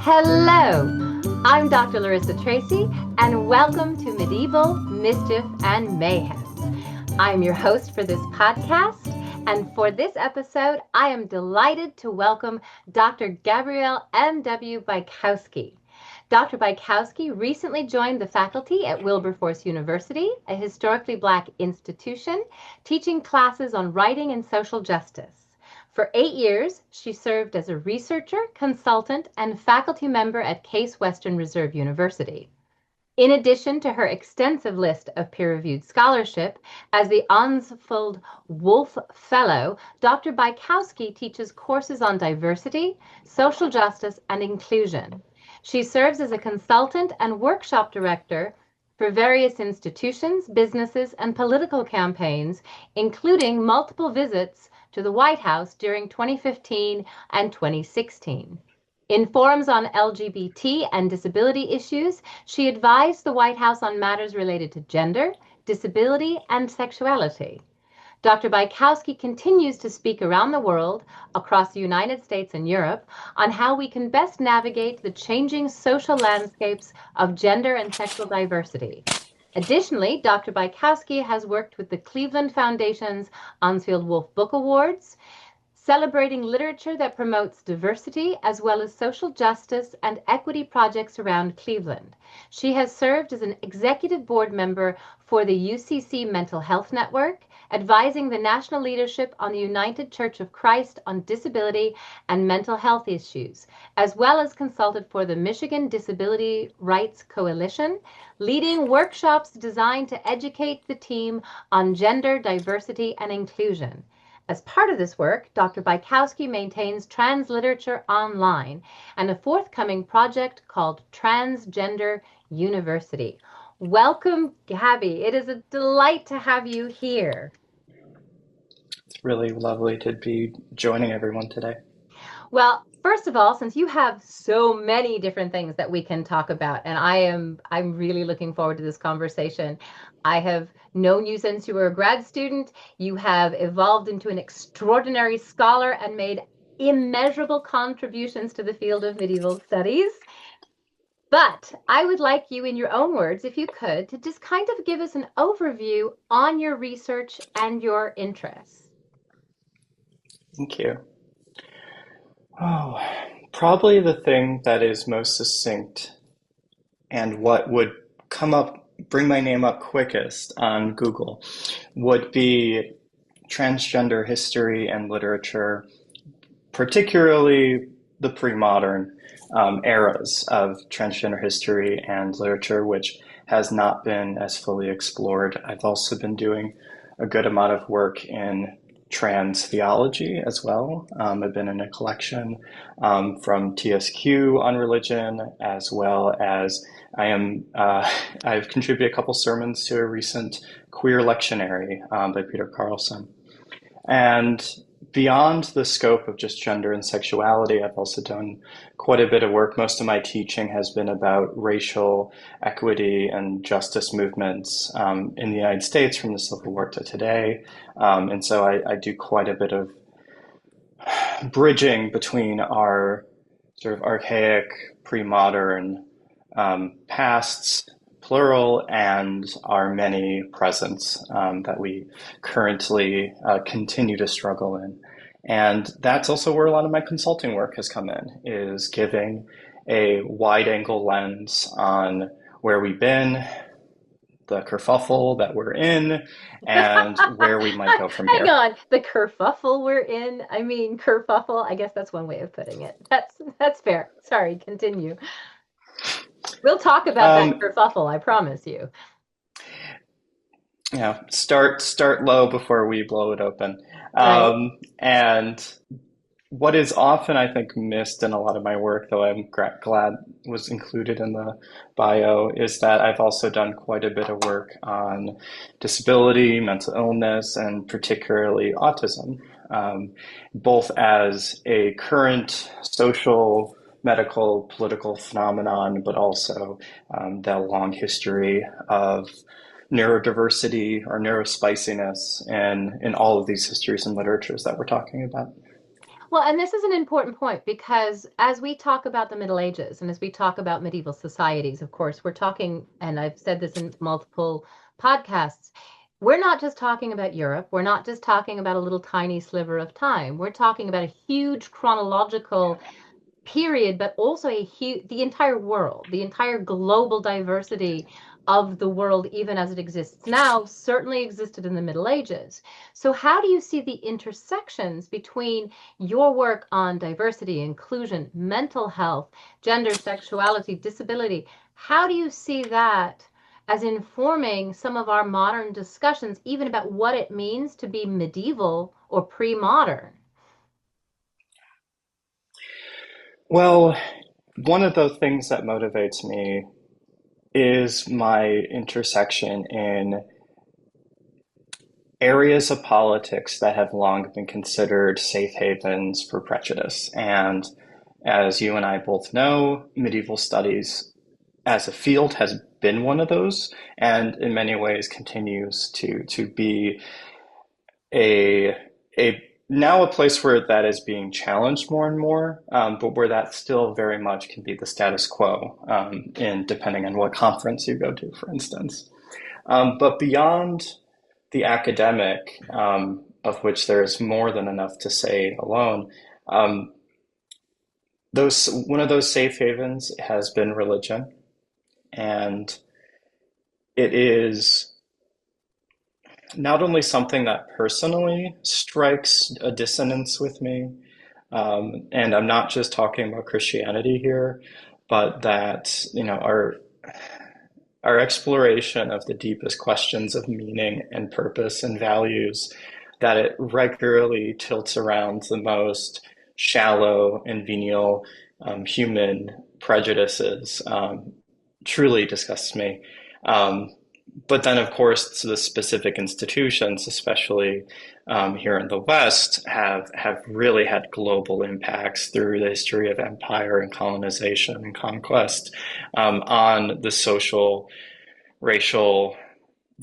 Hello, I'm Dr. Larissa Tracy, and welcome to Medieval, Mischief, and Mayhem. I'm your host for this podcast, and for this episode, I am delighted to welcome Dr. Gabrielle M.W. Bychowski. Dr. Bychowski recently joined the faculty at Wilberforce University, a historically Black institution, teaching classes on writing and social justice. For 8 years, she served as a researcher, consultant, and faculty member at Case Western Reserve University. In addition to her extensive list of peer-reviewed scholarship, as the Anisfield-Wolf Fellow, Dr. Bychowski teaches courses on diversity, social justice, and inclusion. She serves as a consultant and workshop director for various institutions, businesses, and political campaigns, including multiple visits to the White House during 2015 and 2016. In forums on LGBT and disability issues, she advised the White House on matters related to gender, disability, and sexuality. Dr. Bychowski continues to speak around the world, across the United States and Europe, on how we can best navigate the changing social landscapes of gender and sexual diversity. Additionally, Dr. Bychowski has worked with the Cleveland Foundation's Anisfield-Wolf Book Awards, celebrating literature that promotes diversity as well as social justice and equity projects around Cleveland. She has served as an executive board member for the UCC Mental Health Network, advising the national leadership on the United Church of Christ on disability and mental health issues, as well as consulted for the Michigan Disability Rights Coalition, leading workshops designed to educate the team on gender, diversity, and inclusion. As part of this work, Dr. Bychowski maintains trans literature online and a forthcoming project called Transgender University. Welcome, Gabby. It is a delight to have you here. It's really lovely to be joining everyone today. Well, first of all, since you have so many different things that we can talk about, and I'm really looking forward to this conversation. I have known you since you were a grad student. You have evolved into an extraordinary scholar and made immeasurable contributions to the field of medieval studies. But I would like you, in your own words, if you could, to just kind of give us an overview on your research and your interests. Thank you. Oh, probably the thing that is most succinct and what would bring my name up quickest on Google would be transgender history and literature, particularly the pre-modern eras of transgender history and literature, which has not been as fully explored. I've also been doing a good amount of work in trans theology as well. I've been in a collection from TSQ on religion, as well as I've contributed a couple sermons to a recent queer lectionary by Peter Carlson. And beyond the scope of just gender and sexuality, I've also done quite a bit of work. Most of my teaching has been about racial equity and justice movements in the United States from the Civil War to today. And so I do quite a bit of bridging between our sort of archaic, pre-modern pasts, plural, and our many presents that we currently continue to struggle in. And that's also where a lot of my consulting work has come in, is giving a wide-angle lens on where we've been, the kerfuffle that we're in, and where we might go from here. Hang on, the kerfuffle we're in? I mean, kerfuffle, I guess that's one way of putting it. That's fair. Sorry, continue. We'll talk about that kerfuffle, I promise you. Yeah, start low before we blow it open. Right. And what is often, I think, missed in a lot of my work, though I'm glad was included in the bio, is that I've also done quite a bit of work on disability, mental illness, and particularly autism, both as a current social, medical, political phenomenon, but also that long history of neurodiversity or neurospiciness in all of these histories and literatures that we're talking about. Well, and this is an important point because as we talk about the Middle Ages and as we talk about medieval societies, of course, we're talking, and I've said this in multiple podcasts, we're not just talking about Europe. We're not just talking about a little tiny sliver of time. We're talking about a huge chronological period, but also a huge, the entire world, the entire global diversity of the world, even as it exists now, certainly existed in the Middle Ages. So, how do you see the intersections between your work on diversity, inclusion, mental health, gender, sexuality, disability? How do you see that as informing some of our modern discussions, even about what it means to be medieval or pre modern? Well, one of the things that motivates me is my intersection in areas of politics that have long been considered safe havens for prejudice. And as you and I both know, medieval studies as a field has been one of those, and in many ways continues to be a a now a place where that is being challenged more and more, but where that still very much can be the status quo, in depending on what conference you go to, for instance. But beyond the academic, of which there is more than enough to say alone, um, those one of those safe havens has been religion, and it is not only something that personally strikes a dissonance with me, and I'm not just talking about Christianity here, but that, our exploration of the deepest questions of meaning and purpose and values, that it regularly tilts around the most shallow and venial human prejudices, truly disgusts me. Um, but then, of course, the specific institutions, especially here in the West, have really had global impacts through the history of empire and colonization and conquest, on the social, racial,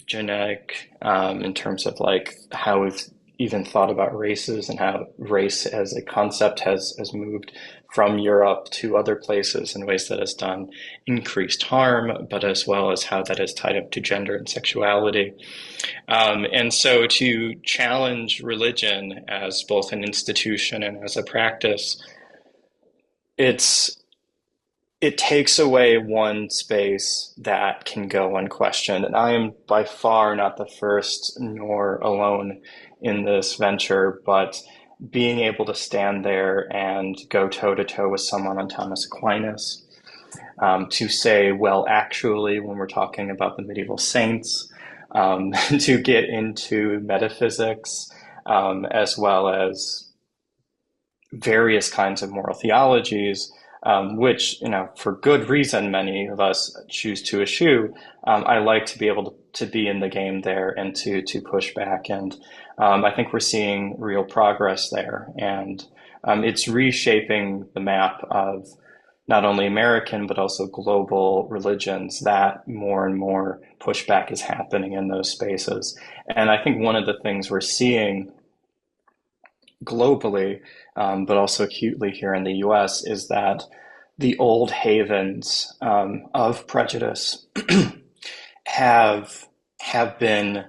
genetic, in terms of like how we've even thought about races and how race as a concept has moved from Europe to other places in ways that has done increased harm, but as well as how that is tied up to gender and sexuality. And so to challenge religion as both an institution and as a practice, it's it takes away one space that can go unquestioned. And I am by far not the first nor alone in this venture, but being able to stand there and go toe to toe with someone on Thomas Aquinas, to say, well, actually, when we're talking about the medieval saints, to get into metaphysics, as well as various kinds of moral theologies, which, for good reason, many of us choose to eschew. I like to be able to be in the game there and to push back. And I think we're seeing real progress there. And it's reshaping the map of not only American, but also global religions, that more and more pushback is happening in those spaces. And I think one of the things we're seeing globally, but also acutely here in the US, is that the old havens of prejudice have have been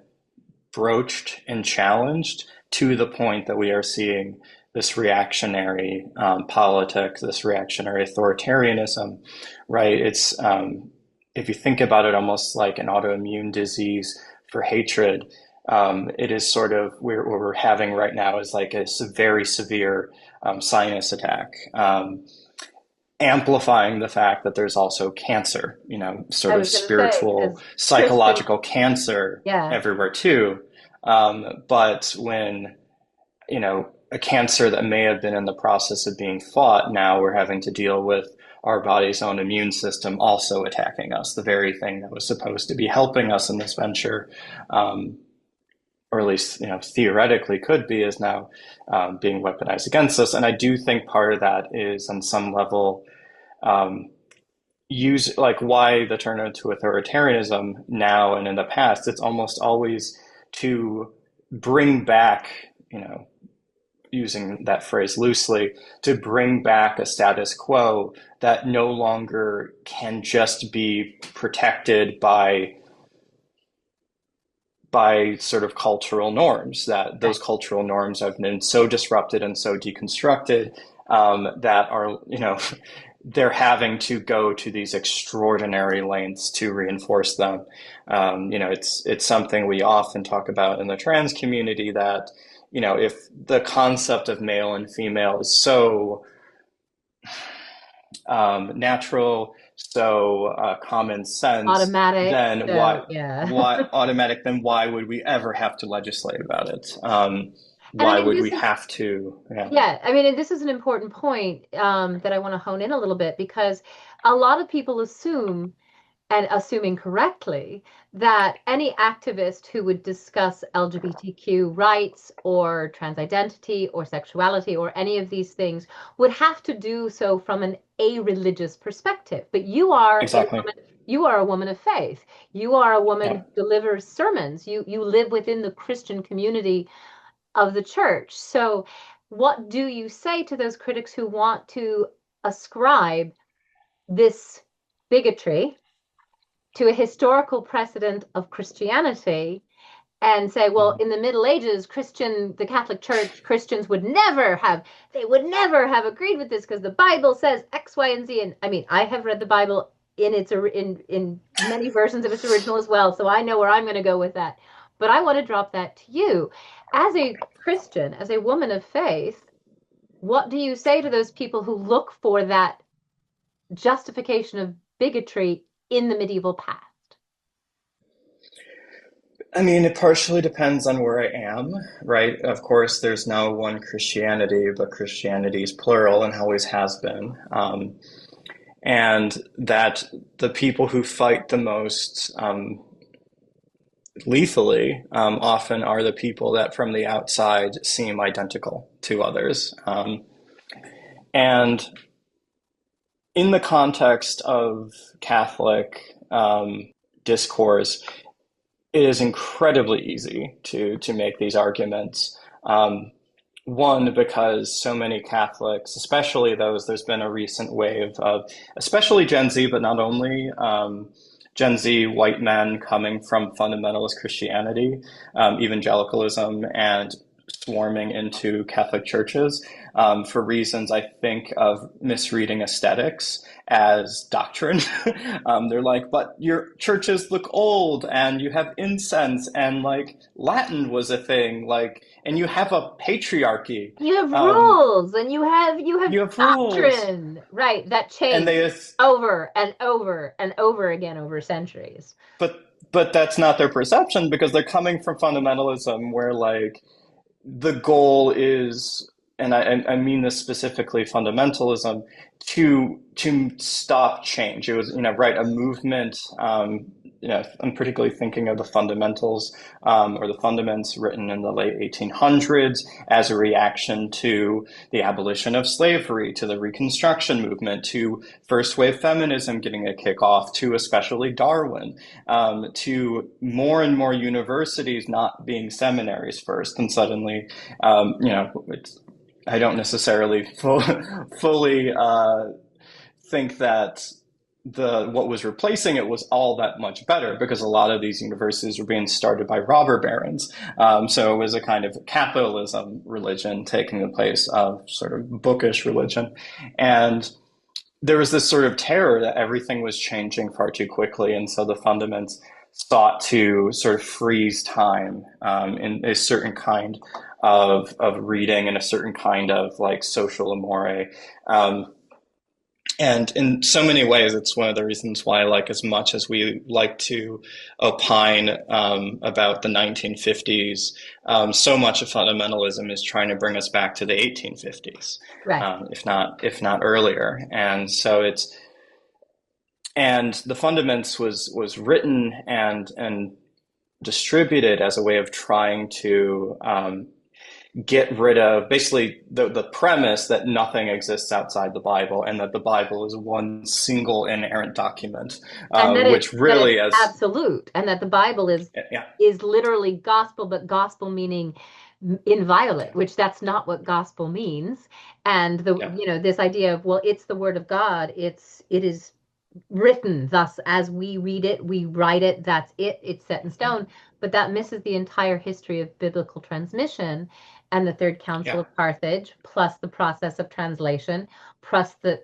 broached and challenged to the point that we are seeing this reactionary politics, this reactionary authoritarianism, right? It's if you think about it, almost like an autoimmune disease for hatred. It is sort of what we're having right now is like a very severe sinus attack, amplifying the fact that there's also cancer, sort I of was going to say, spiritual, because Christian, psychological cancer yeah, everywhere too. But when, a cancer that may have been in the process of being fought, now we're having to deal with our body's own immune system also attacking us, the very thing that was supposed to be helping us in this venture. Or at least theoretically could be, is now being weaponized against us. And I do think part of that is on some level use like why the turn to authoritarianism now and in the past. It's almost always to bring back using that phrase loosely, to bring back a status quo that no longer can just be protected by sort of cultural norms, that those cultural norms have been so disrupted and so deconstructed, that are, they're having to go to these extraordinary lengths to reinforce them. It's something we often talk about in the trans community, that, if the concept of male and female is so natural, so common sense, Automatic. then So, yeah. then why would we ever have to legislate about it? And I Why mean, would this we is, have to? Yeah, yeah, I mean, and this is an important point that I want to hone in a little bit, because a lot of people assume, and assuming correctly, that any activist who would discuss LGBTQ rights or trans identity or sexuality or any of these things would have to do so from an a-religious perspective. But exactly. you are a woman of faith. You are a woman Yeah. who delivers sermons. You live within the Christian community of the church. So what do you say to those critics who want to ascribe this bigotry to a historical precedent of Christianity and say, well, in the Middle Ages, the Catholic Church, Christians they would never have agreed with this because the Bible says X, Y, and Z. And I mean, I have read the Bible in many versions of its original as well, so I know where I'm going to go with that. But I want to drop that to you. As a Christian, as a woman of faith, what do you say to those people who look for that justification of bigotry in the medieval past? I mean, it partially depends on where I am, right? Of course, there's no one Christianity, but Christianity is plural and always has been. And that the people who fight the most lethally often are the people that from the outside seem identical to others. And in the context of Catholic discourse, it is incredibly easy to make these arguments. One, because so many Catholics, especially there's been a recent wave of, especially Gen Z, but not only, Gen Z white men coming from fundamentalist Christianity, evangelicalism, and swarming into Catholic churches for reasons, I think, of misreading aesthetics as doctrine. They're like, but your churches look old and you have incense and like Latin was a thing, like, and you have a patriarchy. You have rules and you have You have rules. doctrine, right, that And change they, over and over and over again over centuries. but that's not their perception because they're coming from fundamentalism where like the goal is, and I mean this specifically, fundamentalism, to stop change. It was, right, a movement. I'm particularly thinking of the fundamentals or the fundaments written in the late 1800s as a reaction to the abolition of slavery, to the Reconstruction movement, to first wave feminism getting a kickoff, to especially Darwin, to more and more universities not being seminaries first, and suddenly, I don't necessarily fully think that what was replacing it was all that much better because a lot of these universities were being started by robber barons. So it was a kind of capitalism religion taking the place of sort of bookish religion. And there was this sort of terror that everything was changing far too quickly. And so the fundaments sought to sort of freeze time in a certain kind of reading and a certain kind of like social amore. And in so many ways, it's one of the reasons why, like, as much as we like to opine about the 1950s, so much of fundamentalism is trying to bring us back to the 1850s, Right. if not earlier. And so and the Fundaments was written and distributed as a way of trying to get rid of basically the premise that nothing exists outside the Bible and that the Bible is one single inerrant document, And which really that it's is, absolute, and that the Bible yeah, is literally gospel, but gospel meaning inviolate, which that's not what gospel means. And the, Yeah. this idea of, well, it's the word of God. It is written thus as we read it, we write it, that's it, it's set in stone. But that misses the entire history of biblical transmission and the Third Council Yeah. of Carthage, plus the process of translation, plus the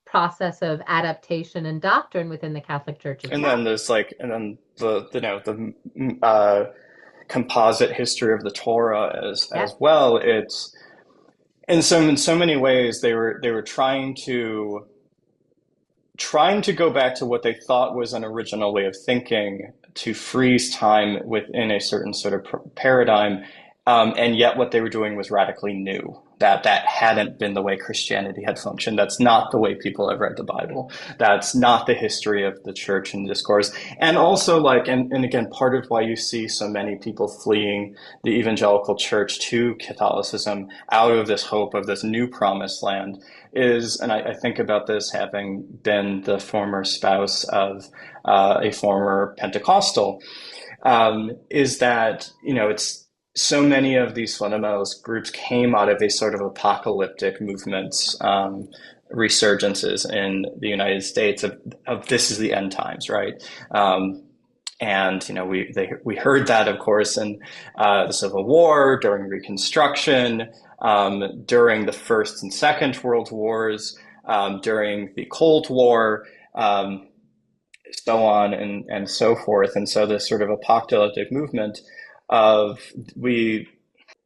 process of adaptation and doctrine within the Catholic Church as And well. then there's like, and then the composite history of the Torah Yeah. as well. It's in so many ways they were trying to go back to what they thought was an original way of thinking, to freeze time within a certain sort of paradigm, and yet what they were doing was radically new. That hadn't been the way Christianity had functioned. That's not the way people have read the Bible. That's not the history of the church and discourse. And also, like, and again, part of why you see so many people fleeing the evangelical church to Catholicism out of this hope of this new promised land is, and I think about this having been the former spouse of a former Pentecostal, is that, it's so many of these fundamentalist groups came out of a sort of apocalyptic movements, resurgences in the United States of this is the end times, right? And we heard that, of course, in the Civil War, during Reconstruction, during the First and Second World Wars, during the Cold War, so on and so forth. And so this sort of apocalyptic movement of we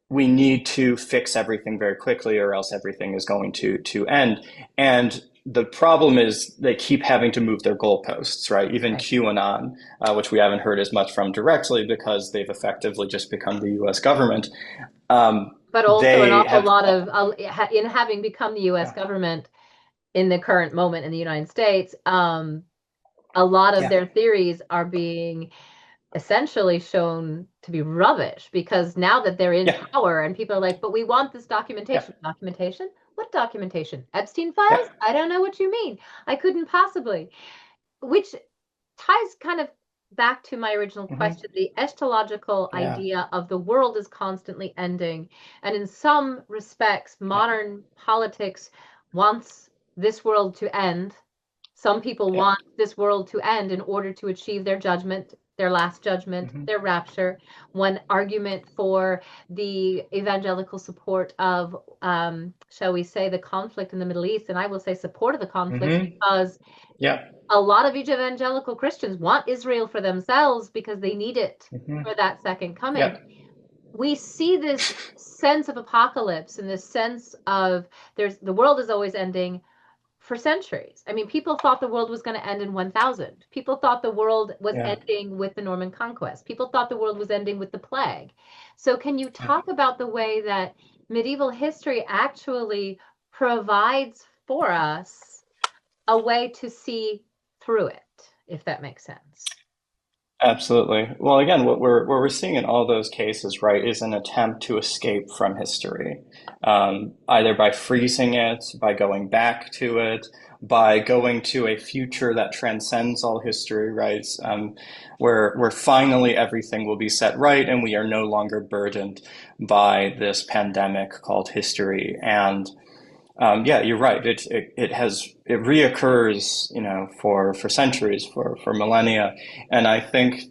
need to fix everything very quickly, or else everything is going to end. And the problem is they keep having to move their goalposts, right? Even QAnon, which we haven't heard as much from directly because they've effectively just become the U.S. government. But also an awful lot of, in having become the U.S. government in the current moment in the United States, a lot of their theories are being essentially shown to be rubbish, because now that they're in power and people are like, but we want this documentation. Documentation? What documentation? Epstein files? I don't know what you mean. I couldn't possibly. Which ties kind of back to my original question, the eschatological idea of the world is constantly ending. And in some respects, modern politics wants this world to end. Some people want this world to end in order to achieve their judgment, their last judgment, their rapture. One argument for the evangelical support of, shall we say, the conflict in the Middle East, and I will say support of the conflict, because a lot of evangelical Christians want Israel for themselves because they need it for that second coming. We see this sense of apocalypse and this sense of the world is always ending for centuries. I mean, people thought the world was going to end in 1000. People thought the world was ending with the Norman conquest. People thought the world was ending with the plague. So can you talk about the way that medieval history actually provides for us a way to see through it, if that makes sense? Absolutely. Well, again, what we're seeing in all those cases, right, is an attempt to escape from history, either by freezing it, by going back to it, by going to a future that transcends all history, right? Where finally everything will be set right, and we are no longer burdened by this pandemic called history. And you're right. It reoccurs, for centuries, for millennia, and I think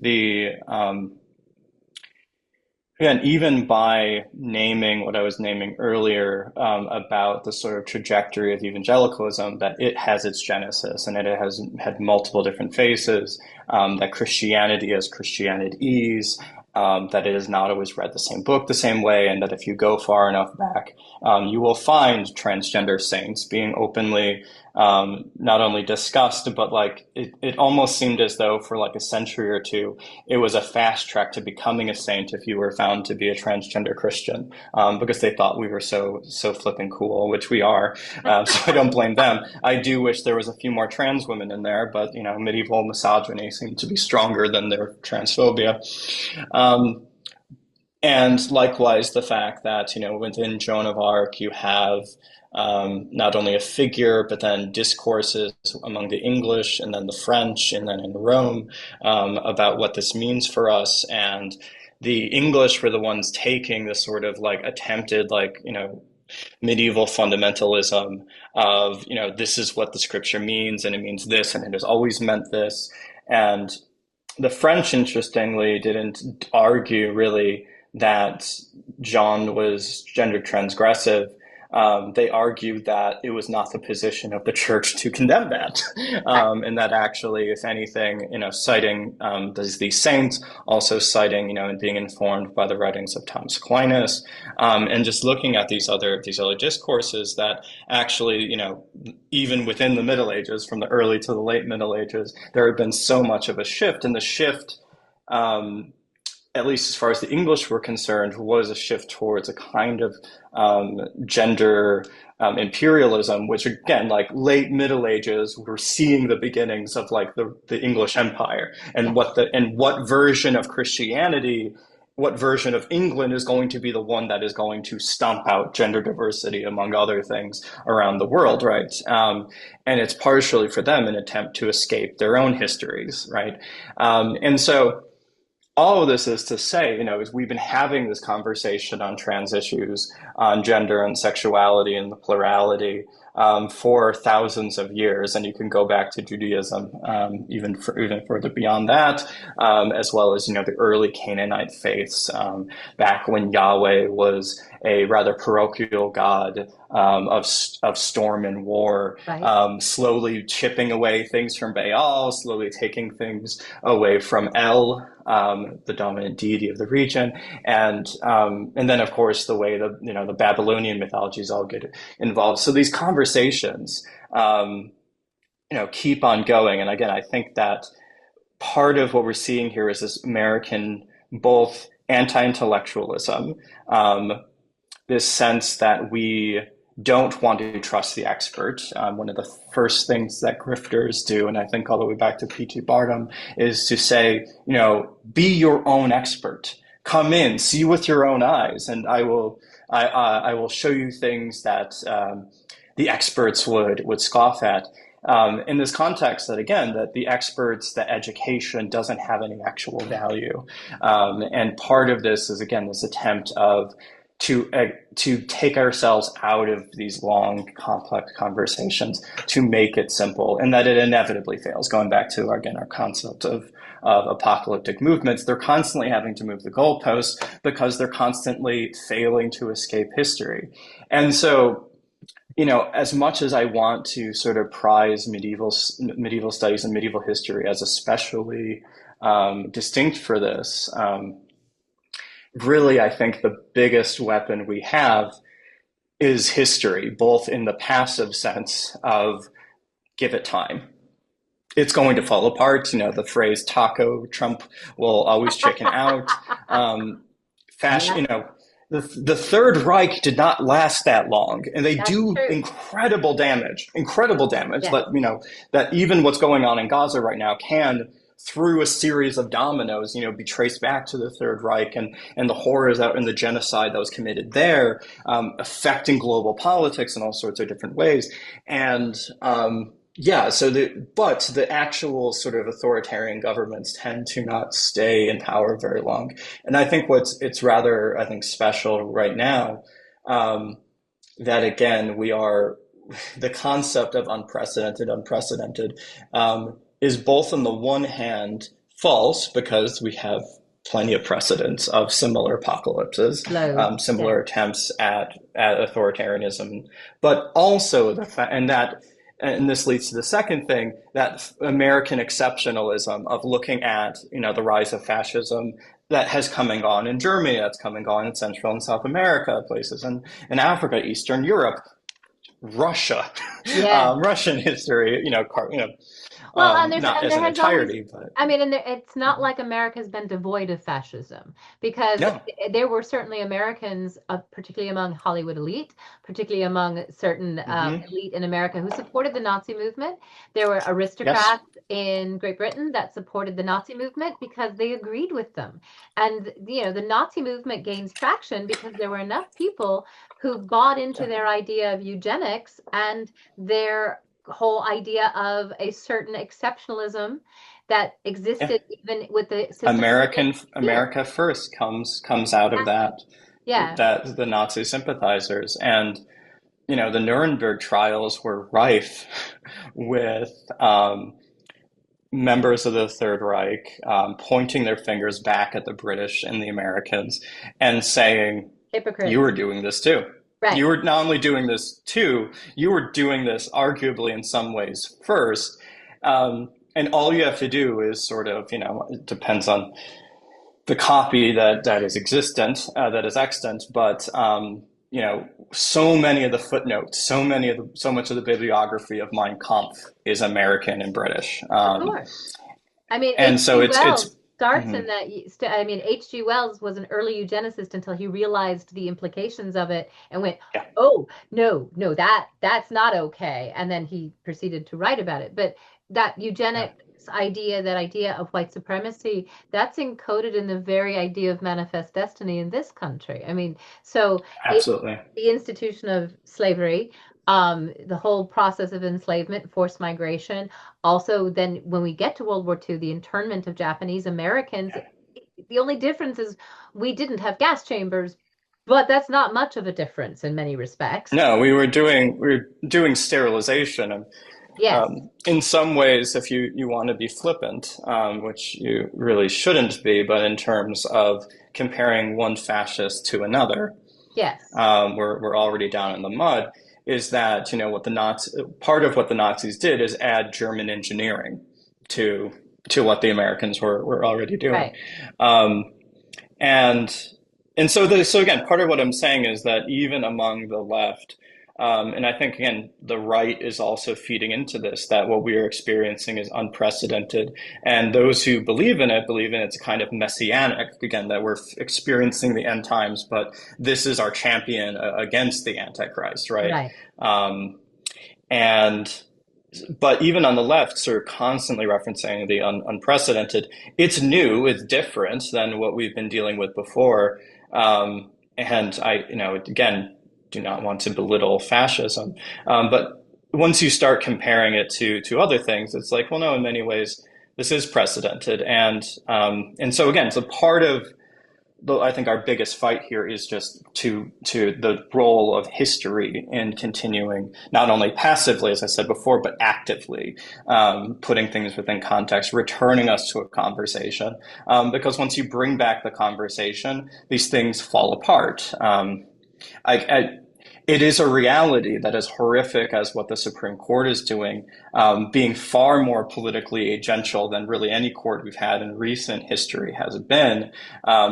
again, even by naming what I was naming earlier, about the sort of trajectory of evangelicalism, that it has its genesis and it has had multiple different phases, that Christianity is Christianities, that it has not always read the same book the same way, and that if you go far enough back, you will find transgender saints being openly not only discussed, but like it almost seemed as though for like a century or two, it was a fast track to becoming a saint if you were found to be a transgender Christian, because they thought we were so flipping cool, which we are. So I don't blame them. I do wish there was a few more trans women in there, but medieval misogyny seemed to be stronger than their transphobia. And likewise, the fact that, within Joan of Arc, you have not only a figure, but then discourses among the English and then the French and then in Rome, about what this means for us. And the English were the ones taking this sort of like attempted like, medieval fundamentalism of, this is what the scripture means and it means this and it has always meant this. And the French, interestingly, didn't argue really that John was gender transgressive. They argued that it was not the position of the church to condemn that, and that actually, if anything, citing these saints, also citing, and being informed by the writings of Thomas Aquinas, and just looking at these other discourses that actually, even within the Middle Ages, from the early to the late Middle Ages, there had been so much of a shift, and the shift, at least as far as the English were concerned, was a shift towards a kind of gender imperialism, which again, like late Middle Ages, we're seeing the beginnings of like the English Empire, and what version of Christianity, what version of England is going to be the one that is going to stomp out gender diversity, among other things, around the world, right? And it's partially for them an attempt to escape their own histories, right? And so all of this is to say, is we've been having this conversation on trans issues, on gender and sexuality and the plurality for thousands of years, and you can go back to Judaism even further beyond that, as well as the early Canaanite faiths, back when Yahweh was a rather parochial god of storm and war, right. Slowly chipping away things from Baal, slowly taking things away from El, the dominant deity of the region, and then of course the way the Babylonian mythologies all get involved. So these conversations, keep on going. And again, I think that part of what we're seeing here is this American both anti-intellectualism, this sense that we don't want to trust the expert. One of the first things that grifters do, and I think all the way back to P.T. Barnum, is to say, be your own expert. Come in, see with your own eyes, and I will show you things that the experts would scoff at. In this context that, again, that the experts, the education doesn't have any actual value. And part of this is, again, this attempt to take ourselves out of these long, complex conversations, to make it simple, and that it inevitably fails. Going back to, again, our concept of apocalyptic movements, they're constantly having to move the goalposts because they're constantly failing to escape history. And so, as much as I want to sort of prize medieval studies and medieval history as especially distinct for this, really, I think the biggest weapon we have is history, both in the passive sense of give it time. It's going to fall apart. The phrase taco Trump will always chicken out. Fashion, the Third Reich did not last that long, and they do incredible damage. Yeah. But, that even what's going on in Gaza right now can, through a series of dominoes, be traced back to the Third Reich and the horrors and the genocide that was committed there, affecting global politics in all sorts of different ways. And so the actual sort of authoritarian governments tend to not stay in power very long. And I think it's rather, I think, special right now, that again, the concept of unprecedented, is both on the one hand false, because we have plenty of precedents of similar apocalypses, similar attempts at authoritarianism, but also and this leads to the second thing, that American exceptionalism of looking at, the rise of fascism that has come and gone in Germany, that's come and gone in Central and South America, places in Africa, Eastern Europe, Russia, Russian history, Well, not as an entirety, but it's not like America's been devoid of fascism, because there were certainly Americans, particularly among Hollywood elite, particularly among certain elite in America, who supported the Nazi movement. There were aristocrats in Great Britain that supported the Nazi movement because they agreed with them. And, the Nazi movement gains traction because there were enough people who bought into their idea of eugenics and their whole idea of a certain exceptionalism that Yeah. existed even with the system. Here. America first comes out of Yeah. that the Nazi sympathizers. And the Nuremberg trials were rife with members of the Third Reich pointing their fingers back at the British and the Americans and saying, you Hypocrites. were doing this too. Right. You were not only doing this too, you were doing this arguably in some ways first. And all you have to do is sort of, it depends on the copy that is existent, that is extant, but so many of the footnotes, so much of the bibliography of Mein Kampf is American and British. Of course. I mean, And so H.G. it's Wells starts in mhm. that. I mean, H.G. Wells was an early eugenicist until he realized the implications of it and went, Yeah, "Oh, no, no, that's not okay." And then he proceeded to write about it. But that yeah, eugenics idea, that idea of white supremacy, that's encoded in the very idea of manifest destiny in this country. I mean, so it, absolutely. the institution of slavery, the whole process of enslavement, forced migration. Also, then when we get to World War II, the internment of Japanese Americans, the only difference is we didn't have gas chambers, but that's not much of a difference in many respects. No, we were doing sterilization, and Yes, in some ways, if you want to be flippant, which you really shouldn't be, but in terms of comparing one fascist to another, yes, we're already down in the mud. Is that what the Nazi part of what the Nazis did is add German engineering to what the Americans were already doing, right. um, and so again, part of what I'm saying is that even among the left, and I think again the right is also feeding into this, that what we are experiencing is unprecedented, and those who believe in it's kind of messianic. Again, that we're experiencing the end times, but this is our champion against the Antichrist, right? Right. Um, and but even on the left, sort of constantly referencing the unprecedented. It's new, it's different than what we've been dealing with before. And I, again, do not want to belittle fascism, but once you start comparing it to other things, it's like, well, no, in many ways, this is precedented, and so again, so part of I think our biggest fight here is just to the role of history in continuing, not only passively, as I said before, but actively putting things within context, returning us to a conversation. Because once you bring back the conversation, these things fall apart. I, it is a reality that, as horrific as what the Supreme Court is doing, being far more politically agential than really any court we've had in recent history has been,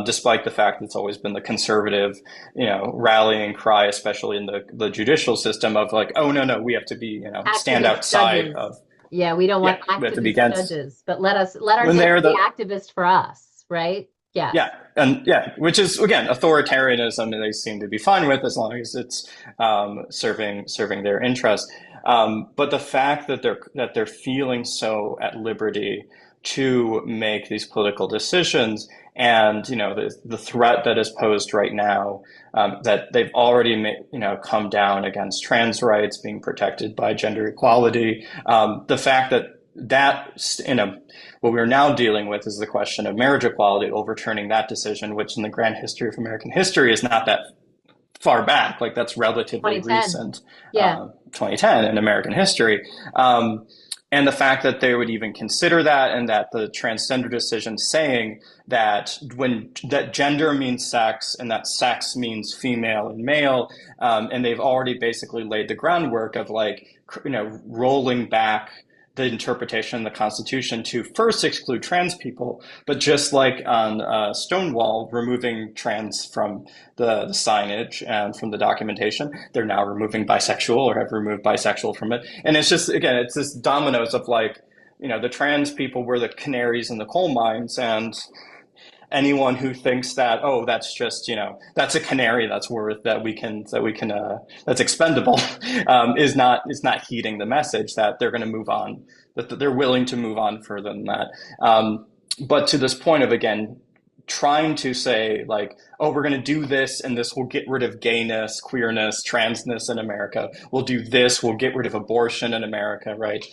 despite the fact that it's always been the conservative, rallying cry, especially in the judicial system, of like, oh, no, we have to be, stand Activist outside judges. of, Yeah, we don't yeah, want we have to be activist against, judges, but let our when judges they're be the, activists for us, right? Yes. yeah, and yeah, which is again authoritarianism. They seem to be fine with as long as it's serving their interest. But the fact that they're feeling so at liberty to make these political decisions, and the threat that is posed right now, that they've already come down against trans rights being protected by gender equality. The fact that what we're now dealing with is the question of marriage equality, overturning that decision, which in the grand history of American history is not that far back. Like, that's relatively 2010. recent, Yeah. 2010 in American history. And the fact that they would even consider that, and that the transgender decision saying that that gender means sex and that sex means female and male, and they've already basically laid the groundwork of rolling back the interpretation of the Constitution to first exclude trans people, but just like on Stonewall, removing trans from the signage and from the documentation, they're now removing bisexual, or have removed bisexual from it. And it's just, again, it's this dominoes of the trans people were the canaries in the coal mines, and anyone who thinks that, oh, that's just, that's a canary that's worth that's expendable, is not heeding the message that they're going to move on, that they're willing to move on further than that. But to this point of, again, trying to say like, oh, we're going to do this, and this will get rid of gayness, queerness, transness in America. We'll do this, we'll get rid of abortion in America, right?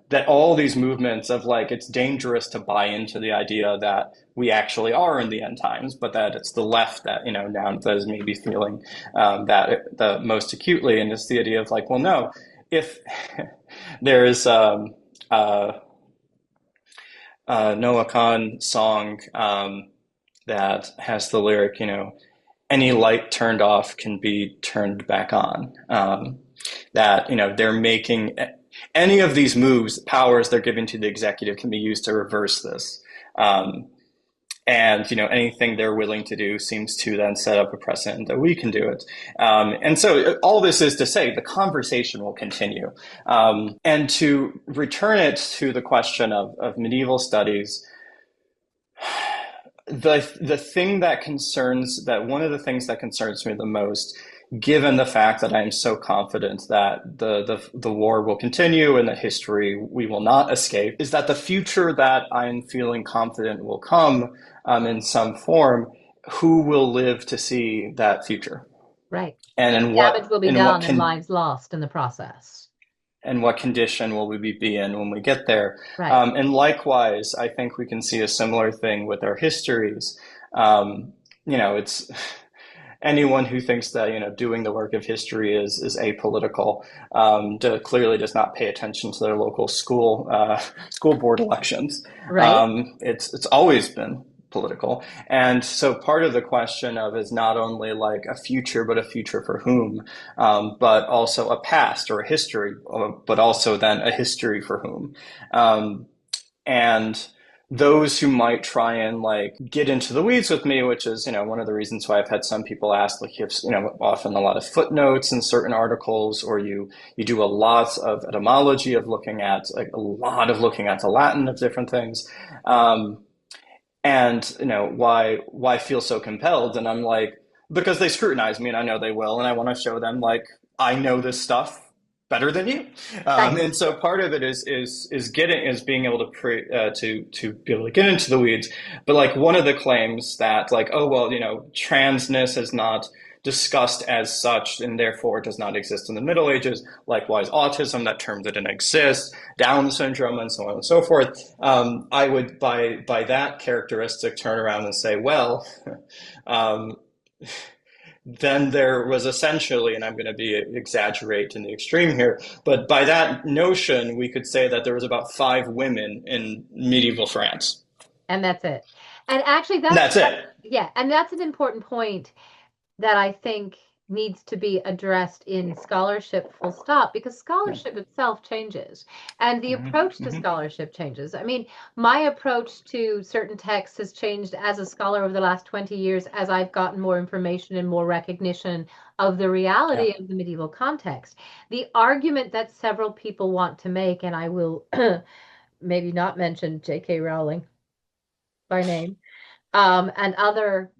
that all these movements of like it's dangerous to buy into the idea that we actually are in the end times, but that it's the left that now that is maybe feeling that the most acutely, and it's the idea of like, well, no, if there is Noah Khan song that has the lyric, any light turned off can be turned back on. That, they're making any of these moves, powers they're giving to the executive can be used to reverse this. And anything they're willing to do seems to then set up a precedent that we can do it. And so all this is to say the conversation will continue. And to return it to the question of medieval studies, the thing that one of the things that concerns me the most, given the fact that I'm so confident that the war will continue and that history we will not escape, is that the future that I'm feeling confident will come in some form, who will live to see that future? Right. And in damage will be done and lives lost in the process. And what condition will we be in when we get there? Right. And likewise, I think we can see a similar thing with our histories. It's anyone who thinks that doing the work of history is apolitical clearly does not pay attention to their local school board elections. Right. It's always been political, and so part of the question of is not only like a future, but a future for whom, but also a past or a history, but also then a history for whom, and those who might try and like get into the weeds with me, which is, one of the reasons why I've had some people ask, like, you have, often a lot of footnotes in certain articles, or you do a lot of etymology of looking at the Latin of different things. And why feel so compelled? And I'm like, because they scrutinize me and I know they will. And I want to show them like, I know this stuff better than you. And so part of it is being able to be able to get into the weeds. But like one of the claims that like, oh, well, transness is not discussed as such and therefore does not exist in the Middle Ages. Likewise, autism, that term didn't exist, Down syndrome, and so on and so forth. I would, by that characteristic, turn around and say, well, then there was essentially, and I'm going to be exaggerate in the extreme here, but by that notion, we could say that there was about 5 women in medieval France. And that's it. And actually, that's it. Yeah, and that's an important point that I think needs to be addressed in scholarship, full stop, because scholarship itself changes and the approach to scholarship changes. I mean, my approach to certain texts has changed as a scholar over the last 20 years as I've gotten more information and more recognition of the reality of the medieval context. The argument that several people want to make, and I will maybe not mention J.K. Rowling by name, and other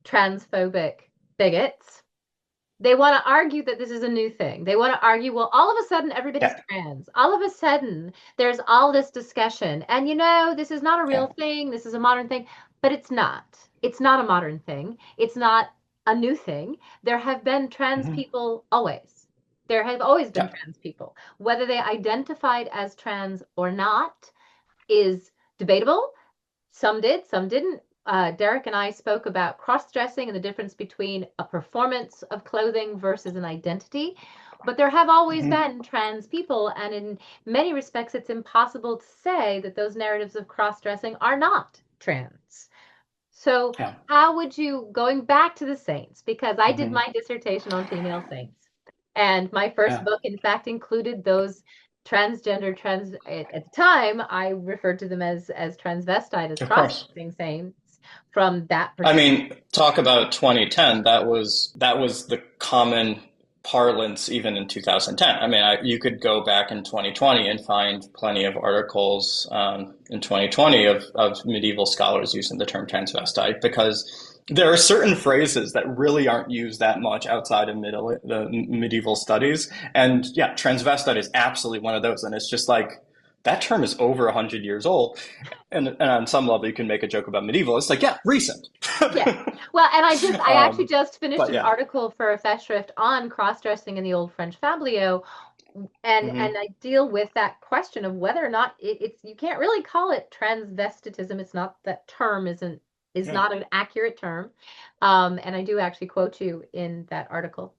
transphobic bigots, they want to argue that this is a new thing. They want to argue, well, all of a sudden everybody's trans. All of a sudden there's all this discussion. And this is not a real thing. This is a modern thing. But it's not. It's not a modern thing. It's not a new thing. There have been trans people always. There have always been trans people. Whether they identified as trans or not is debatable. Some did, some didn't. Derek and I spoke about cross-dressing and the difference between a performance of clothing versus an identity. But there have always been trans people, and in many respects, it's impossible to say that those narratives of cross-dressing are not trans. So how would you, going back to the saints, because I did my dissertation on female saints, and my first book, in fact, included those transgender, at the time, I referred to them as transvestite, as cross-dressing saints. From that perspective. I mean, talk about 2010. That was the common parlance even in 2010. I mean, you could go back in 2020 and find plenty of articles in 2020 of medieval scholars using the term transvestite, because there are certain phrases that really aren't used that much outside of the medieval studies. And transvestite is absolutely one of those. And it's just like, that term is over 100 years old. And on some level, you can make a joke about medieval. It's like, recent. Well, and I actually just finished an article for a Festschrift on cross-dressing in the Old French Fabliaux, and Hmm. I deal with that question of whether or not it's you can't really call it transvestitism. It's not that term is Yeah. not an accurate term. And I do actually quote you in that article.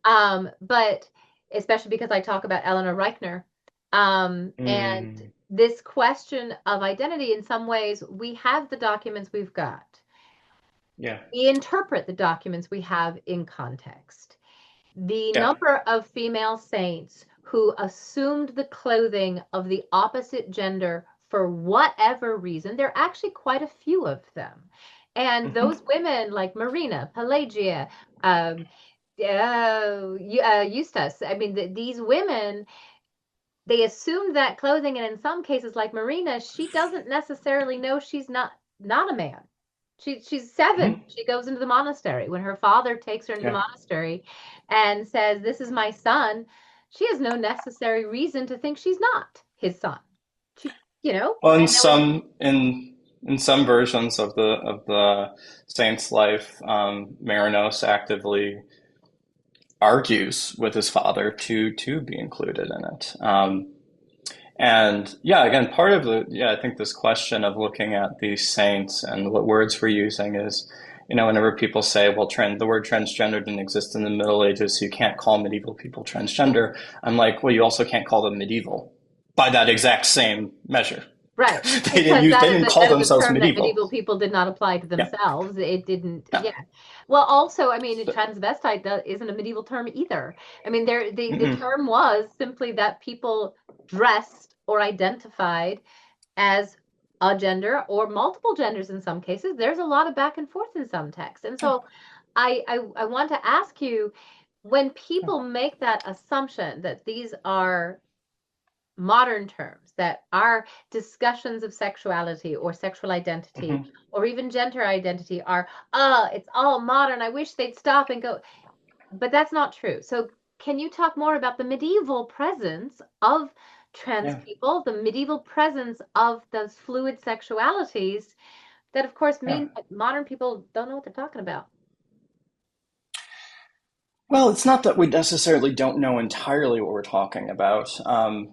But especially because I talk about Eleanor Reichner. And Mm, this question of identity, in some ways, we have the documents we've got. yeah. We interpret the documents we have in context. The Yeah. number of female saints who assumed the clothing of the opposite gender for whatever reason, there are actually quite a few of them. And those Hmm. women like Marina, Pelagia, um, Eustace, I mean, these women, they assumed that clothing. And in some cases, like Marina, she doesn't necessarily know she's not a man. She's 7. Hmm. She goes into the monastery. When her father takes her into the Yeah. monastery and says, "This is my son," she has no necessary reason to think she's not his son. She, Well, and there was in some versions of the saint's life, Marinos actively argues with his father to be included in it. And yeah, again, part of I think this question of looking at these saints and what words we're using is, whenever people say, well, the word transgender didn't exist in the Middle Ages, so you can't call medieval people transgender. I'm like, well, you also can't call them medieval by that exact same measure. right, They because didn't call that is a themselves term that medieval. medieval people did not apply to Yeah. themselves. It didn't, Yeah. yeah. Well, also, I mean, So, transvestite isn't a medieval term either. I mean, the mm-mm. term was simply that people dressed or identified as a gender or multiple genders in some cases. There's a lot of back and forth in some texts. And Yeah. so I want to ask you, when Yeah. people make that assumption that these are modern terms, that our discussions of sexuality or sexual identity Hmm. or even gender identity are, it's all modern. I wish they'd stop and go. But that's not true. So can you talk more about the medieval presence of trans Yeah. people, the medieval presence of those fluid sexualities that, of course, Yeah. mean that modern people don't know what they're talking about? Well, it's not that we necessarily don't know entirely what we're talking about.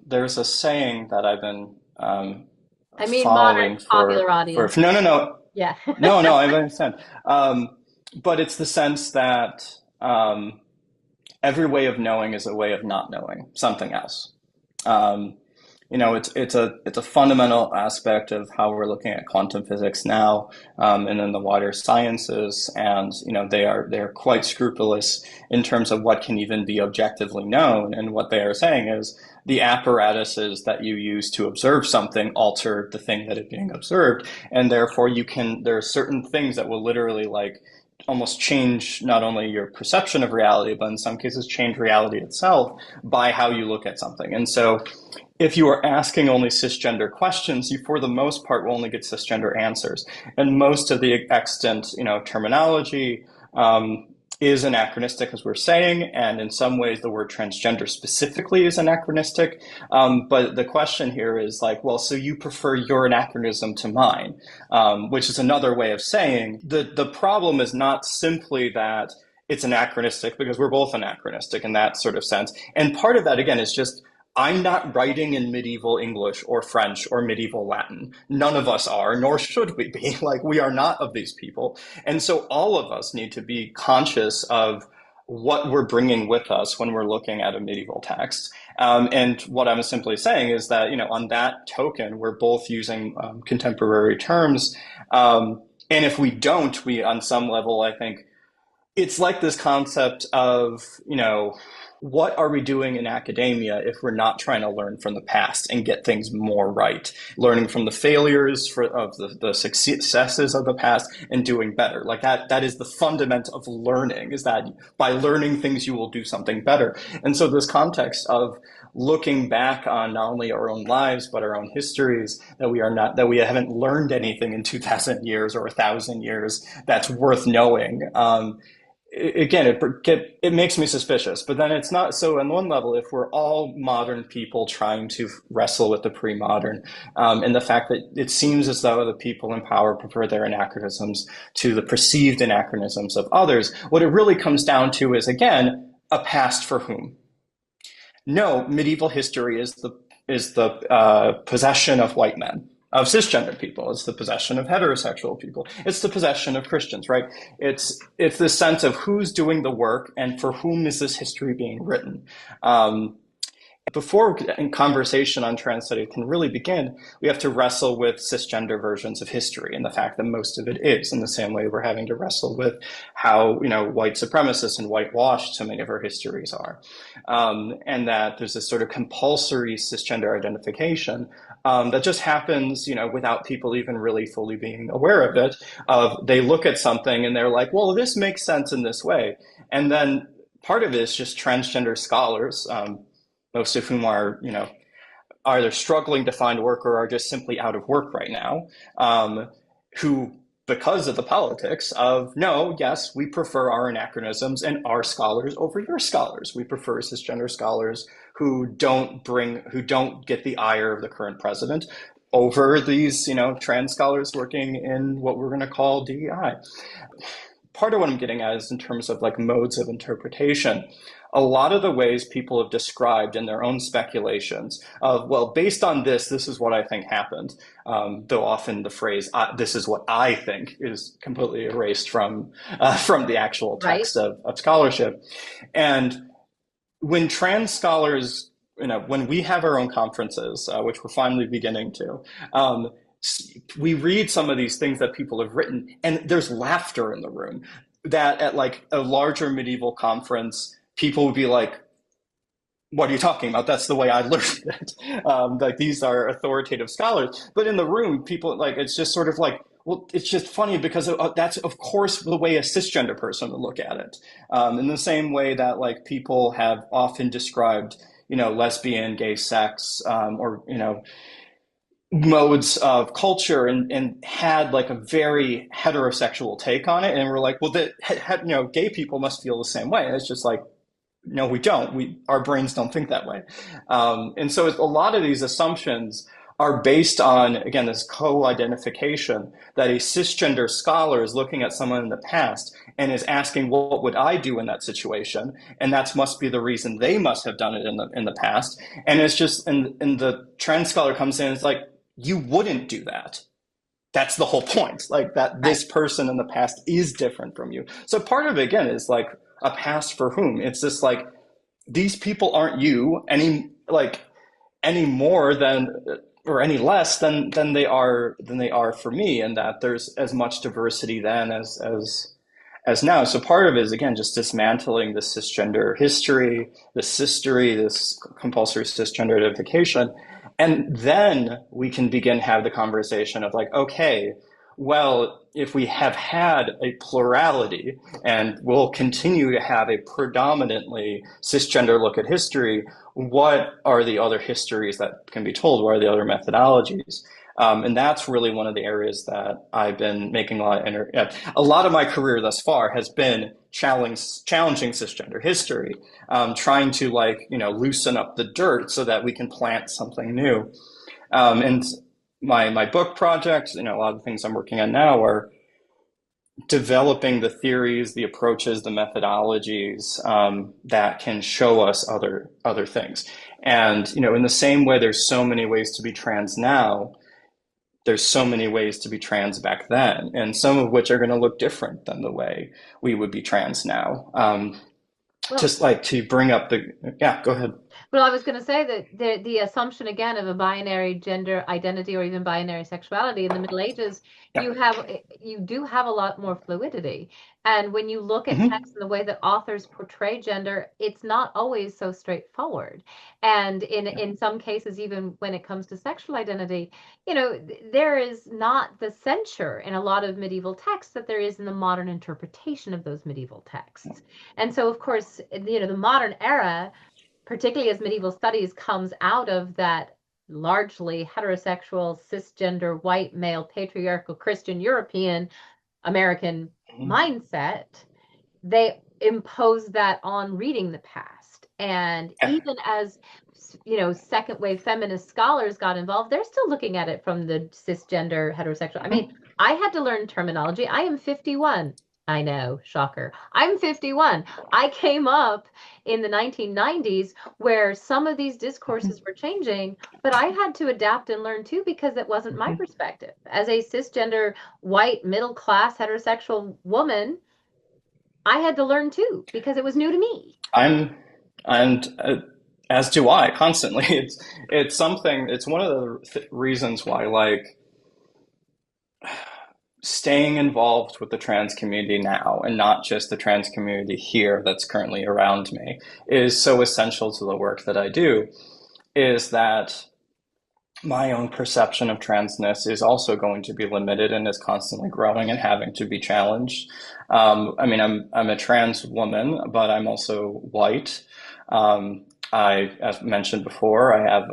There's a saying that I've been I mean, modern following popular for audience. no, no, no, Yeah. no, I understand. But it's the sense that every way of knowing is a way of not knowing something else. Um, it's a fundamental aspect of how we're looking at quantum physics now, and then the wider sciences, and they are quite scrupulous in terms of what can even be objectively known. And what they are saying is the apparatuses that you use to observe something alter the thing that is being observed, and therefore there are certain things that will literally like almost change not only your perception of reality, but in some cases change reality itself by how you look at something. And so if you are asking only cisgender questions, you for the most part will only get cisgender answers. And most of the extant, terminology is anachronistic, as we're saying, and in some ways the word transgender specifically is anachronistic. But the question here is like, well, so you prefer your anachronism to mine, which is another way of saying the problem is not simply that it's anachronistic, because we're both anachronistic in that sort of sense. And part of that, again, is just I'm not writing in medieval English or French or medieval Latin. None of us are, nor should we be. Like, we are not of these people. And so all of us need to be conscious of what we're bringing with us when we're looking at a medieval text. And what I'm simply saying is that, on that token, we're both using contemporary terms. And if we don't, we, on some level, I think, it's like this concept of, what are we doing in academia if we're not trying to learn from the past and get things more right? Learning from the failures of the successes of the past and doing better. Like that is the fundament of learning, is that by learning things, you will do something better. And so this context of looking back on not only our own lives but our own histories, that we haven't learned anything in 2,000 years or 1,000 years that's worth knowing. Again, it makes me suspicious. But then it's not so. On one level, if we're all modern people trying to wrestle with the pre-modern, and the fact that it seems as though the people in power prefer their anachronisms to the perceived anachronisms of others, what it really comes down to is, again, a past for whom. no, medieval history is the possession of white men, of cisgender people. It's the possession of heterosexual people. It's the possession of Christians, right? It's this sense of who's doing the work and for whom is this history being written. Um, Before a conversation on trans study can really begin, we have to wrestle with cisgender versions of history and the fact that most of it is, in the same way we're having to wrestle with how, white supremacists and whitewashed so many of our histories are. And that there's this sort of compulsory cisgender identification that just happens, without people even really fully being aware of it. They look at something and they're like, well, this makes sense in this way. And then part of it is just transgender scholars, most of whom are, either struggling to find work or are just simply out of work right now, who, because of the politics of, no, yes, we prefer our anachronisms and our scholars over your scholars. We prefer cisgender scholars who don't get the ire of the current president over these, trans scholars working in what we're going to call DEI. Part of what I'm getting at is in terms of like modes of interpretation. A lot of the ways people have described in their own speculations of, well, based on this is what I think happened. Though often the phrase "this is what I think" is completely erased from the actual text Right. of scholarship. And when trans scholars, when we have our own conferences, which we're finally beginning to, we read some of these things that people have written, and there's laughter in the room. That at like a larger medieval conference, people would be like, "What are you talking about? That's the way I learned it." Like these are authoritative scholars, but in the room, people like it's just sort of like, well, it's just funny because that's of course the way a cisgender person would look at it. In the same way that like people have often described, lesbian, gay sex, or modes of culture and had like a very heterosexual take on it, and we're like, well, gay people must feel the same way. And it's just like, no, we don't. Our brains don't think that way. And so a lot of these assumptions are based on, again, this co-identification that a cisgender scholar is looking at someone in the past and is asking, what would I do in that situation? And that must be the reason they must have done it in the past. And it's just, and the trans scholar comes in and it's like, you wouldn't do that. That's the whole point. Like that this person in the past is different from you. So part of it, again, is like a past for whom. It's just like, these people aren't you any more than or any less than they are for me, and that there's as much diversity then as now. So part of it is, again, just dismantling the cisgender history, this compulsory cisgender identification. And then we can begin to have the conversation of like, okay, well, if we have had a plurality and will continue to have a predominantly cisgender look at history, what are the other histories that can be told? What are the other methodologies? And that's really one of the areas that I've been making a lot of my career thus far has been challenging cisgender history, trying to loosen up the dirt so that we can plant something new. And my book project, a lot of the things I'm working on now are developing the theories, the approaches, the methodologies that can show us other things. And in the same way, there's so many ways to be trans now. There's so many ways to be trans back then, and some of which are going to look different than the way we would be trans now. Just like to bring up go ahead. Well, I was going to say that the assumption again of a binary gender identity or even binary sexuality in the Middle Ages, Yeah. you do have a lot more fluidity. And when you look at Mm-hmm. text and the way that authors portray gender, it's not always so straightforward. And in some cases, even when it comes to sexual identity, there is not the censure in a lot of medieval texts that there is in the modern interpretation of those medieval texts. And so, of course, the modern era, particularly as medieval studies comes out of that largely heterosexual, cisgender, white male, patriarchal, Christian, European, American mindset, they impose that on reading the past. And even as second wave feminist scholars got involved, they're still looking at it from the cisgender heterosexual. I mean, I had to learn terminology. I am 51. I know, shocker. I'm 51. I came up in the 1990s where some of these discourses were changing, but I had to adapt and learn too because it wasn't my Mhm. perspective. As a cisgender, white, middle class, heterosexual woman, I had to learn too because it was new to me. I'm, and as do I constantly. It's something. It's one of the reasons why, like, staying involved with the trans community now, and not just the trans community here that's currently around me, is so essential to the work that I do. Is that my own perception of transness is also going to be limited and is constantly growing and having to be challenged. I mean, I'm a trans woman, but I'm also white. As mentioned before, I have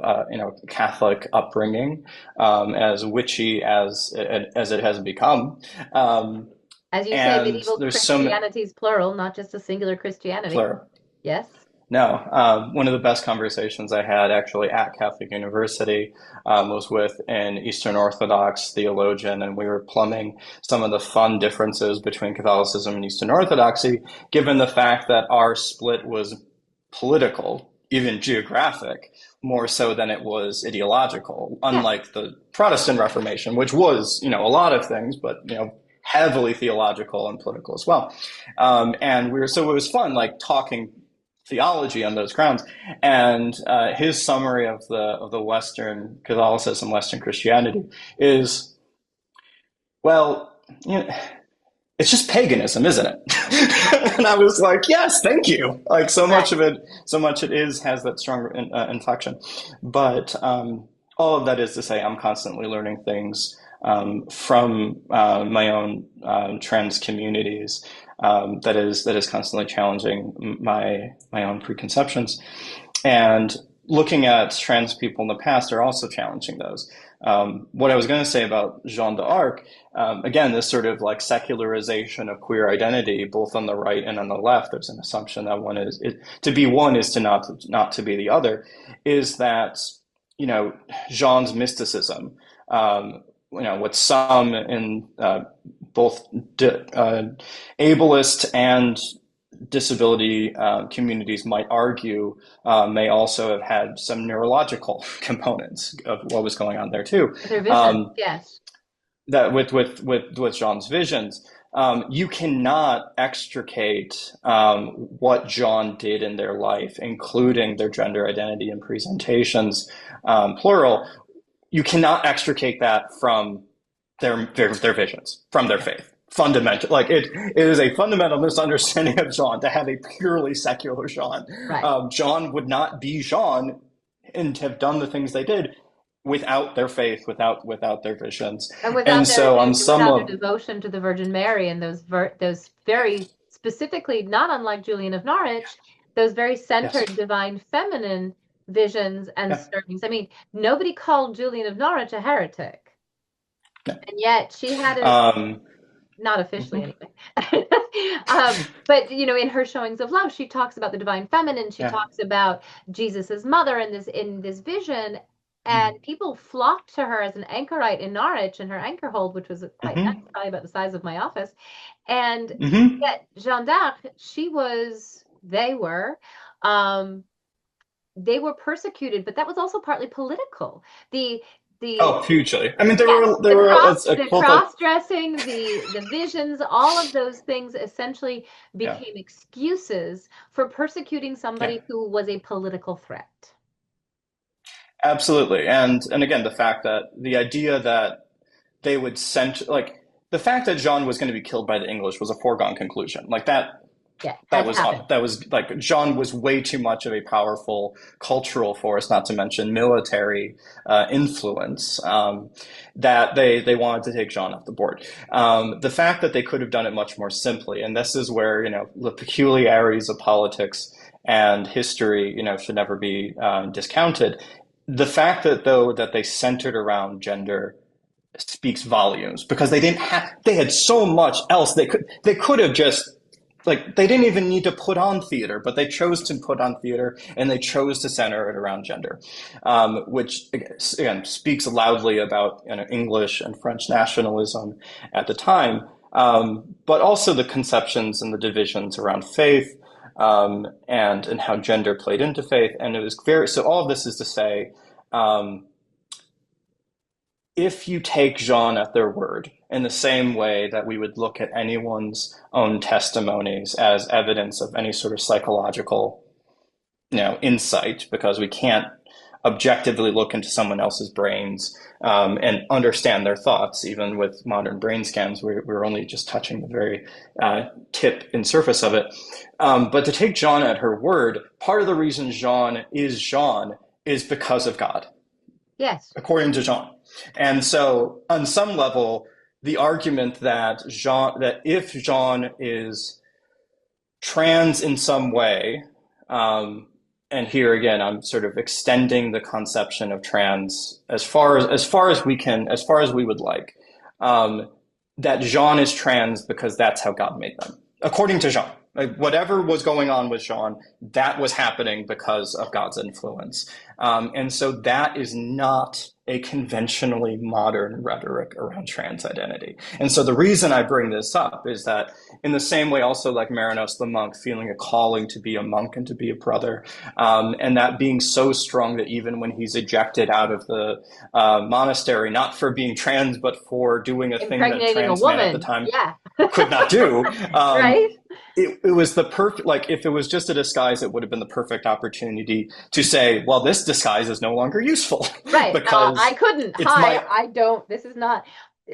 Catholic upbringing, as witchy as it has become, um, As you say, and medieval there's so many Christianity is plural, not just a singular Christianity. plural. Yes. No, one of the best conversations I had actually at Catholic University was with an Eastern Orthodox theologian, and we were plumbing some of the fun differences between Catholicism and Eastern Orthodoxy, given the fact that our split was political, even geographic, more so than it was ideological, Yeah. unlike the Protestant Reformation, which was, a lot of things, but, heavily theological and political as well. And so it was fun, like talking theology on those grounds. And his summary of the Western Catholicism, Western Christianity is, well, it's just paganism, isn't it? And I was like, yes, thank you. Like so much Right. of it, has that strong inflection. But all of that is to say, I'm constantly learning things from my own trans communities, that is constantly challenging my own preconceptions, and looking at trans people in the past are also challenging those. What I was going to say about Jeanne d'Arc, again, this sort of like secularization of queer identity, both on the right and on the left. There's an assumption that to be one is to not to be the other. Is that Jeanne's mysticism? What some in both ableist and disability communities might argue may also have had some neurological components of what was going on there too. Their vision. Um, Yes. that with Jean's visions, you cannot extricate what Jean did in their life, including their gender identity and presentations, plural. You cannot extricate that from their visions, from their faith. Fundamental, like it is a fundamental misunderstanding of Jean to have a purely secular Jean. Right. Jean would not be Jean and have done the things they did without their faith, without their visions. And And so on some without their level, devotion to the Virgin Mary and those very specifically, not unlike Julian of Norwich, those very yes, centered divine feminine visions and yeah, stirrings. I mean, nobody called Julian of Norwich a heretic, yeah. and yet she had a Um, not officially mhm, anyway. But in her showings of love, she talks about the divine feminine. She yeah, talks about Jesus's mother in this vision, mhm, and people flocked to her as an anchorite in Norwich in her anchor hold, which was quite nice, mhm, probably about the size of my office. And mhm. yet Jeanne d'Arc, um, they were persecuted, but that was also partly political. The the Oh, hugely. I mean, Yes, there were a the couple of, cross-dressing, the visions, all of those things essentially yeah, became excuses for persecuting yeah. somebody who was a political threat. Absolutely. And again, the idea that they would send, like, the fact that Jean was going to be killed by the English was a foregone conclusion. Like Yeah, that had was happened. that was like Jean was way too much of a powerful cultural force, not to mention military influence, that they wanted to take Jean off the board. The fact that they could have done it much more simply, and this is where the peculiarities of politics and history should never be discounted. The fact that they centered around gender speaks volumes, because they had so much else they could have just, like, they didn't even need to put on theater, but they chose to put on theater, and they chose to center it around gender, which again speaks loudly about English and French nationalism at the time. but also the conceptions and the divisions around faith, and how gender played into faith. And it was so all of this is to say, if you take Jean at their word in the same way that we would look at anyone's own testimonies as evidence of any sort of psychological, insight, because we can't objectively look into someone else's brains and understand their thoughts. Even with modern brain scans, we're only just touching the very tip and surface of it. But to take Jean at her word, part of the reason Jean is because of God. Yes. According to Jean. And so on some level, the argument that if Jean is trans in some way, and here again, I'm sort of extending the conception of trans as far as we can, as far as we would like, that Jean is trans because that's how God made them, according to Jean. Like, whatever was going on with Jean, that was happening because of God's influence. And so that is not a conventionally modern rhetoric around trans identity. And so the reason I bring this up is that in the same way, also like Marinos the monk feeling a calling to be a monk and to be a brother, and that being so strong that even when he's ejected out of the monastery, not for being trans, but for doing a thing that a trans man at the time could not do, right? It was the perfect, like, if it was just a disguise, it would have been the perfect opportunity to say, well, this disguise is no longer useful. Right. Because I couldn't. I don't. This is not.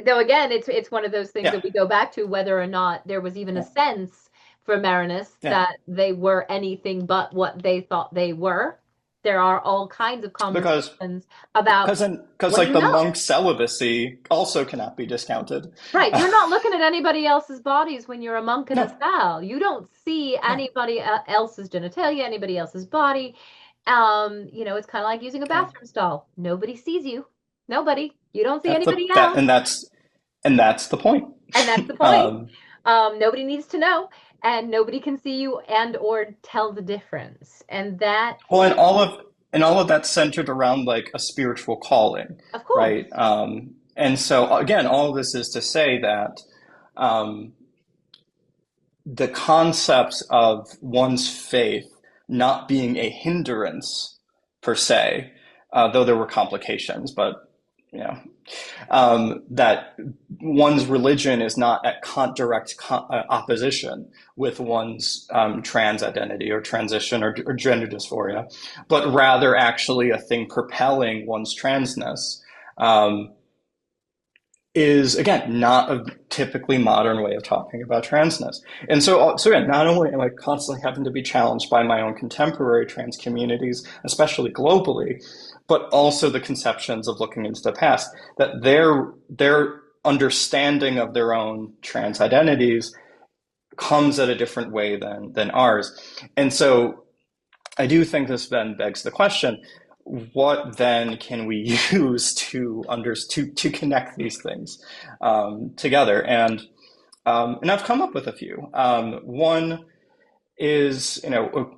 Though again, it's one of those things that we go back to whether or not there was even a sense for Marinus that they were anything but what they thought they were. There are all kinds of conversations about because like the monk's celibacy also cannot be discounted. Right. You're not looking at anybody else's bodies when you're a monk in a cell. You don't see anybody else's genitalia, anybody else's body. It's kind of like using a bathroom stall. Nobody sees you. Nobody. You don't see anybody else. And that's the point. And that's the point. Nobody needs to know, and nobody can see you and or tell the difference. And that and all of that's centered around like a spiritual calling. Of course. Right. And so again, all of this is to say that the concepts of one's faith not being a hindrance per se, though there were complications, but that one's religion is not at direct opposition with one's trans identity or transition or gender dysphoria, but rather actually a thing propelling one's transness, is, again, not a typically modern way of talking about transness. And so again, not only am I constantly having to be challenged by my own contemporary trans communities, especially globally, but also the conceptions of looking into the past, that their understanding of their own trans identities comes at a different way than ours. And so I do think this then begs the question, what then can we use to connect these things together? And I've come up with a few. One is,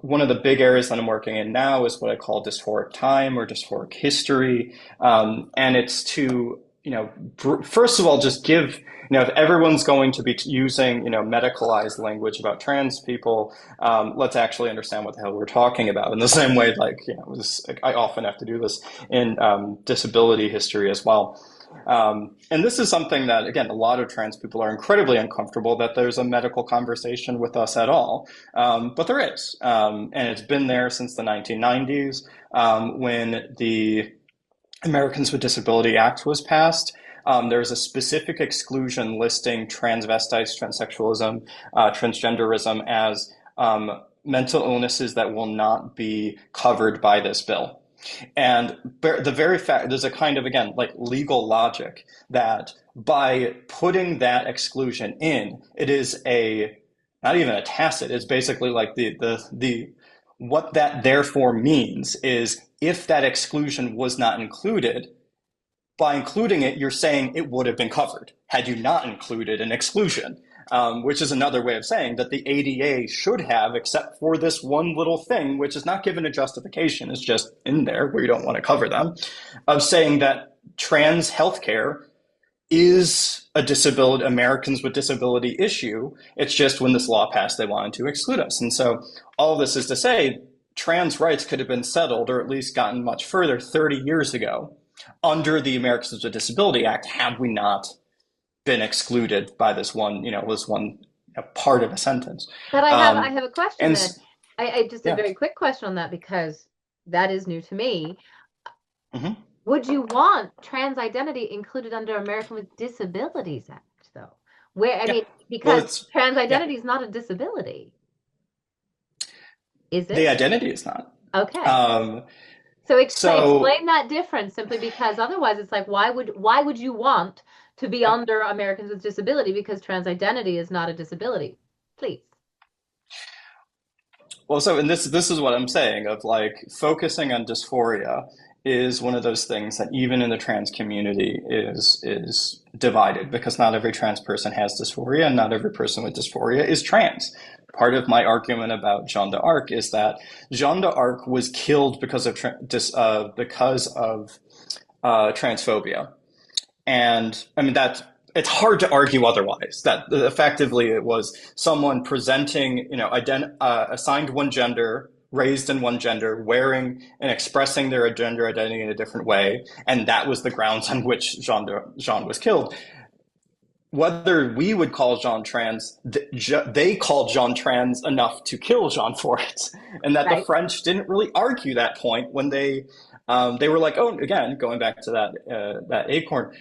one of the big areas that I'm working in now is what I call dysphoric time or dysphoric history. And it's to, first of all, just give, if everyone's going to be using, medicalized language about trans people, let's actually understand what the hell we're talking about. In the same way, I often have to do this in disability history as well. And this is something that, again, a lot of trans people are incredibly uncomfortable that there's a medical conversation with us at all. But there is. And it's been there since the 1990s, when the Americans with Disability Act was passed. There's a specific exclusion listing transvestites, transsexualism, transgenderism as mental illnesses that will not be covered by this bill. And the very fact, there's a kind of, again, like legal logic that by putting that exclusion in, it is not even a tacit, it's basically like the what that therefore means is if that exclusion was not included, by including it, you're saying it would have been covered had you not included an exclusion, which is another way of saying that the ADA should have, except for this one little thing, which is not given a justification, it's just in there where you don't want to cover them, of saying that trans healthcare is a disability, Americans with disability issue. It's just when this law passed, they wanted to exclude us. And so all of this is to say, trans rights could have been settled or at least gotten much further 30 years ago under the Americans with Disability Act had we not been excluded by this one, part of a sentence. But I have a question And then. I just a yeah. very quick question on that because that is new to me. Mhm. Would you want trans identity included under American with Disabilities Act, though? Where, I Yeah. mean, Well, because trans yeah. identity is not a disability, is The it? identity is not. Okay. Um, So so explain that difference simply because otherwise it's like why would you want to be yeah. under Americans with Disability because trans identity is not a disability? Please. Well, so and this is what I'm saying of like focusing on dysphoria is one of those things that even in the trans community is divided because not every trans person has dysphoria and not every person with dysphoria is trans. Part of my argument about Jeanne d'Arc is that Jeanne d'Arc was killed because of transphobia. And I mean that it's hard to argue otherwise. That effectively it was someone presenting, assigned one gender, raised in one gender, wearing and expressing their gender identity in a different way, and that was the grounds on which Jean was killed. Whether we would call Jean trans, they called Jean trans enough to kill Jean for it, and that the Right. French didn't really argue that point when they were like, oh, again, going back to that acorn,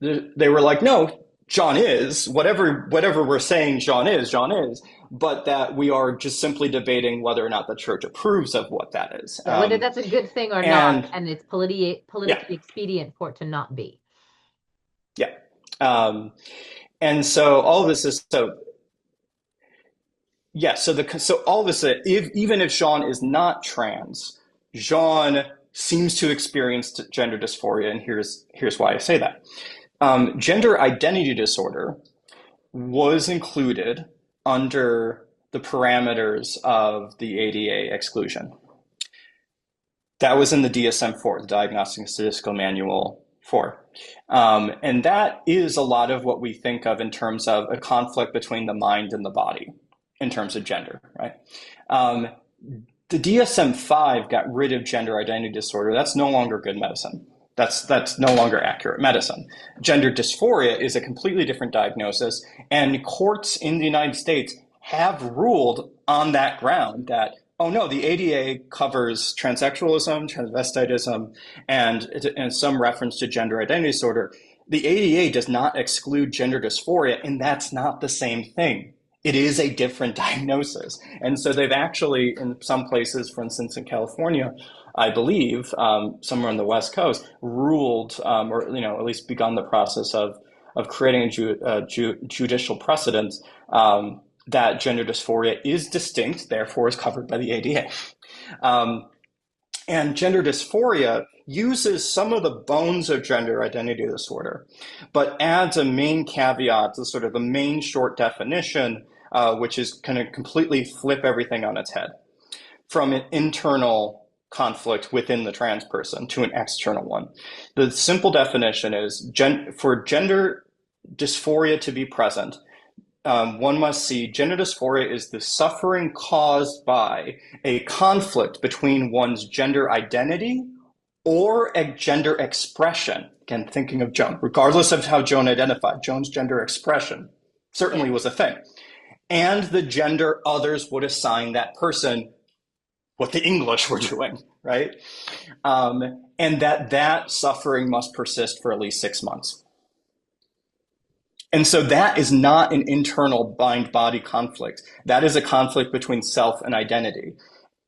they were like, no, Jean is whatever we're saying Jean is, but that we are just simply debating whether or not the church approves of what that is. Yeah, whether that's a good thing or not, And and it's yeah, politically expedient for it to not be. yeah. Um, and so all of this is so yeah. So all of this, even if Jean is not trans, Jean seems to experience gender dysphoria, and here's why I say that. Gender identity disorder was included under the parameters of the ADA exclusion. That was in the DSM-4, the Diagnostic and Statistical Manual 4. And that is a lot of what we think of in terms of a conflict between the mind and the body in terms of gender, right? The DSM-5 got rid of gender identity disorder. That's no longer good medicine. That's no longer accurate medicine. Gender dysphoria is a completely different diagnosis, and courts in the United States have ruled on that ground that, oh no, the ADA covers transsexualism, transvestitism, and some reference to gender identity disorder. The ADA does not exclude gender dysphoria, and that's not the same thing. It is a different diagnosis. And so they've actually, in some places, for instance, in California, I believe, somewhere on the West Coast, ruled, or at least begun the process of creating a judicial precedent that gender dysphoria is distinct, therefore is covered by the ADA. And gender dysphoria uses some of the bones of gender identity disorder, but adds a main caveat to sort of the main short definition, which is kind of completely flip everything on its head from an internal conflict within the trans person to an external one. The simple definition is for gender dysphoria to be present, one must see gender dysphoria is the suffering caused by a conflict between one's gender identity or a gender expression. Again, thinking of Joan, regardless of how Joan identified, Joan's gender expression certainly was a thing. And the gender others would assign that person what the English were doing, right? And that suffering must persist for at least 6 months. And so that is not an internal mind-body conflict. That is a conflict between self and identity.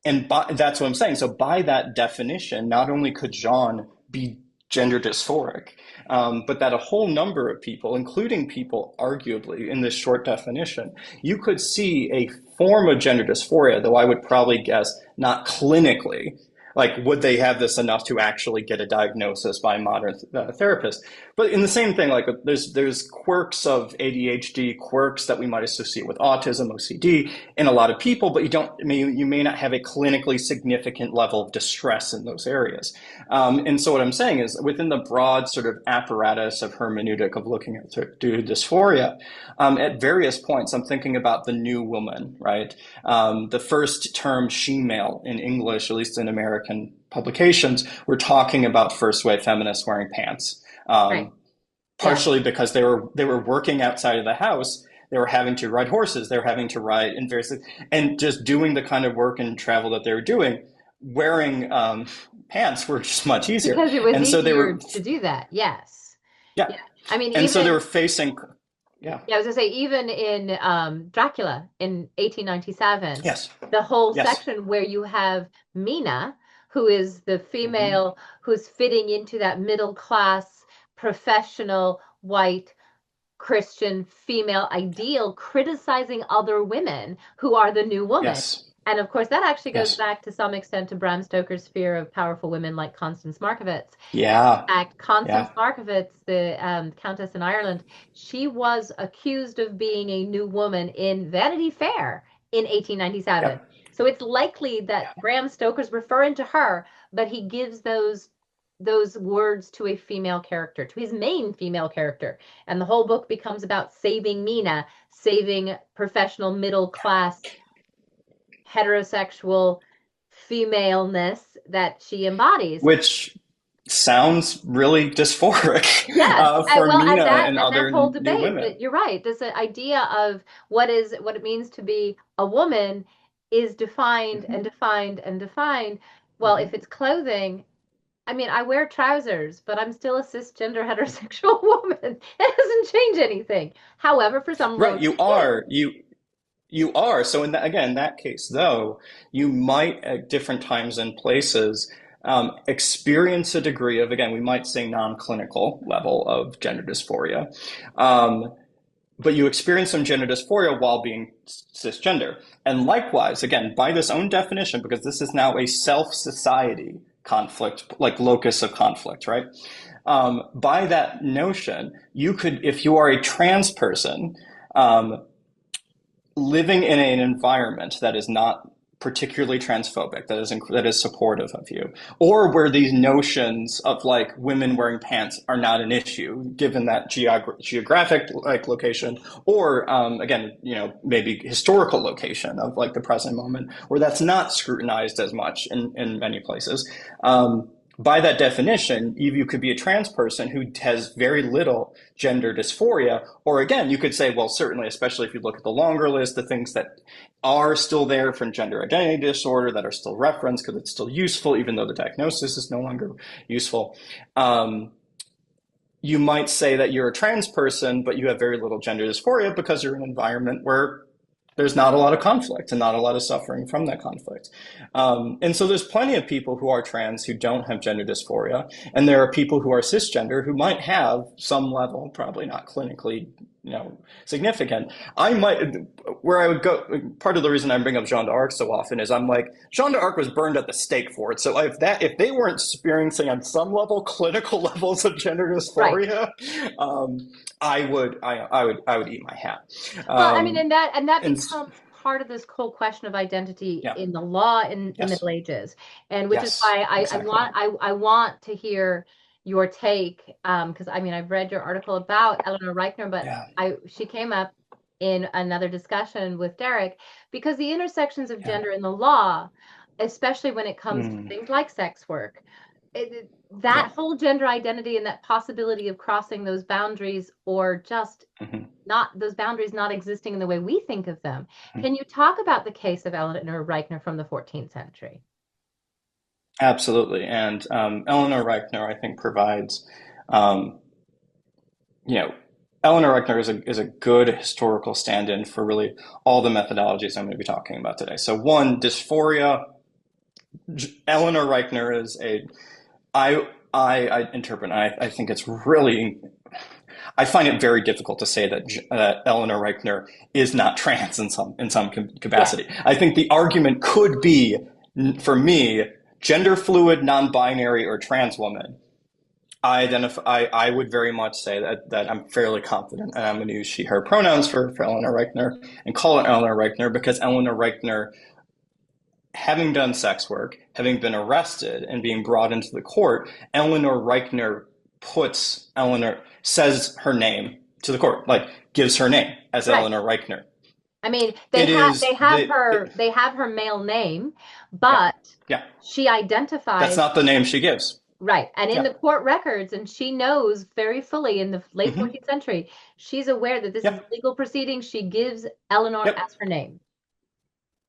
And that's what I'm saying. So by that definition, not only could Jean be gender dysphoric, but that a whole number of people, including people arguably in this short definition, you could see a form of gender dysphoria, though I would probably guess not clinically. Like, would they have this enough to actually get a diagnosis by a modern therapist? But in the same thing, like there's quirks of ADHD, quirks that we might associate with autism, OCD in a lot of people, but you may not have a clinically significant level of distress in those areas. And so what I'm saying is within the broad sort of apparatus of hermeneutic of looking at dysphoria, at various points, I'm thinking about the new woman, right? The first term she-male in English, at least in American publications, we're talking about first wave feminists wearing pants. Right. Partially because they were working outside of the house. They were having to ride horses. They were having to ride in various, and just doing the kind of work and travel that they were doing, wearing pants were just much easier. Because it was and easier so they were, to do that. Yes. yeah. I mean, And even, so they were facing, yeah. I was gonna say, even in Dracula in 1897, Yes. the whole Yes. section where you have Mina, who is the female who's fitting into that middle class, professional, white, Christian female ideal, criticizing other women who are the new woman. Yes. And of course, that actually goes Yes. back to some extent to Bram Stoker's fear of powerful women like Constance Markievicz. Yeah. In fact, Constance Markievicz, the Countess in Ireland, she was accused of being a new woman in Vanity Fair in 1897. Yep. So it's likely that Bram Stoker's referring to her, but he gives those words to a female character, to his main female character. And the whole book becomes about saving Mina, saving professional middle class heterosexual femaleness that she embodies. Which sounds really dysphoric for Mina and other whole new debate. women. But you're right. This idea of what it means to be a woman is defined and defined and defined. Well, if it's clothing, I mean, I wear trousers, but I'm still a cisgender heterosexual woman. It doesn't change anything. However, for some right, you are. So in that case, though, you might at different times and places experience a degree of, again, we might say non-clinical level of gender dysphoria. But you experience some gender dysphoria while being cisgender. And likewise, again, by this own definition, because this is now a self-society conflict, like locus of conflict, right? By that notion, you could, if you are a trans person, living in an environment that is not particularly transphobic, that is supportive of you, or where these notions of like women wearing pants are not an issue, given that geographic like location, or again, maybe historical location of like the present moment, where that's not scrutinized as much in many places. By that definition, you could be a trans person who has very little gender dysphoria, or again, you could say, well, certainly, especially if you look at the longer list, the things that are still there for gender identity disorder that are still referenced because it's still useful, even though the diagnosis is no longer useful. You might say that you're a trans person, but you have very little gender dysphoria because you're in an environment where there's not a lot of conflict and not a lot of suffering from that conflict. And so there's plenty of people who are trans who don't have gender dysphoria. And there are people who are cisgender who might have some level, probably not clinically, significant. Where I would go, part of the reason I bring up Jeanne d'Arc so often is I'm like, Jeanne d'Arc was burned at the stake for it. So if they weren't experiencing on some level clinical levels of gender dysphoria, right. I would eat my hat. Well, I mean, and that becomes part of this whole question of identity in the law in the Middle Ages, and which is why I want to hear your take, because I mean, I've read your article about Eleanor Reichner, but she came up in another discussion with Derek, because the intersections of gender in the law, especially when it comes to things like sex work, that whole gender identity and that possibility of crossing those boundaries, or just not those boundaries not existing in the way we think of them. Can you talk about the case of Eleanor Reichner from the 14th century? Absolutely. And Eleanor Reichner, I think, provides, Eleanor Reichner is a good historical stand-in for really all the methodologies I'm going to be talking about today. So one, dysphoria. Eleanor Reichner is I interpret, and I think it's really, I find it very difficult to say that Eleanor Reichner is not trans in some capacity. Yeah. I think the argument could be, for me, gender fluid, non-binary, or trans woman I would very much say that I'm fairly confident, and I'm going to use she, her pronouns for Eleanor Reichner and call it Eleanor Reichner because Eleanor Reichner, having done sex work, having been arrested and being brought into the court, Eleanor Reichner says her name to the court, like gives her name as Right. Eleanor Reichner. I mean, It is they have her male name, yeah, but yeah. she That's identifies not the name she gives. right. And in Yeah. the court records, and she knows very fully in the late Mm-hmm. 14th century, she's aware that this is a Yep. legal proceeding. She gives Eleanor Yep. as her name.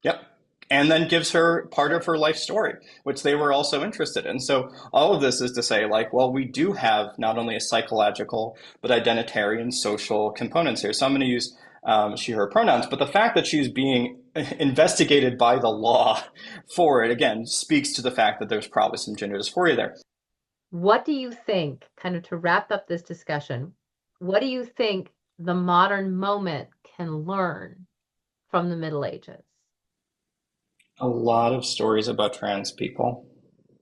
Yep. And then gives her part of her life story, which they were also interested in. So all of this is to say, like, well, we do have not only a psychological, but identitarian social components here. So I'm going to use she, her pronouns, but the fact that she's being investigated by the law for it, again, speaks to the fact that there's probably some gender dysphoria there. What do you think, kind of to wrap up this discussion, what do you think the modern moment can learn from the Middle Ages? A lot of stories about trans people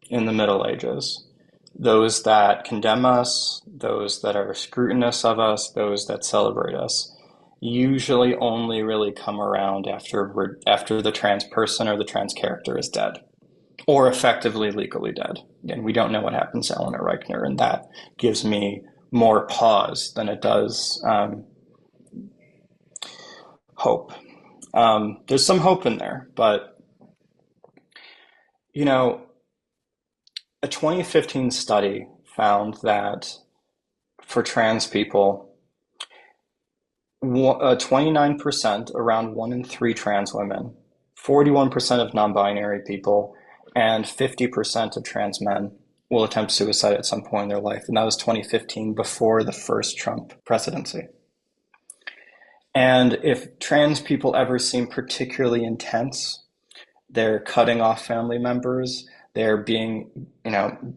in the Middle Ages. Those that condemn us, those that are scrutinous of us, those that celebrate us, usually only really come around after the trans person or the trans character is dead, or effectively legally dead. Again, we don't know what happens to Eleanor Reichner, and that gives me more pause than it does hope. There's some hope in there, but you know, a 2015 study found that for trans people, 29%, around 1 in 3 trans women, 41% of non-binary people, and 50% of trans men will attempt suicide at some point in their life. And that was 2015, before the first Trump presidency. And if trans people ever seem particularly intense, they're cutting off family members. They're being,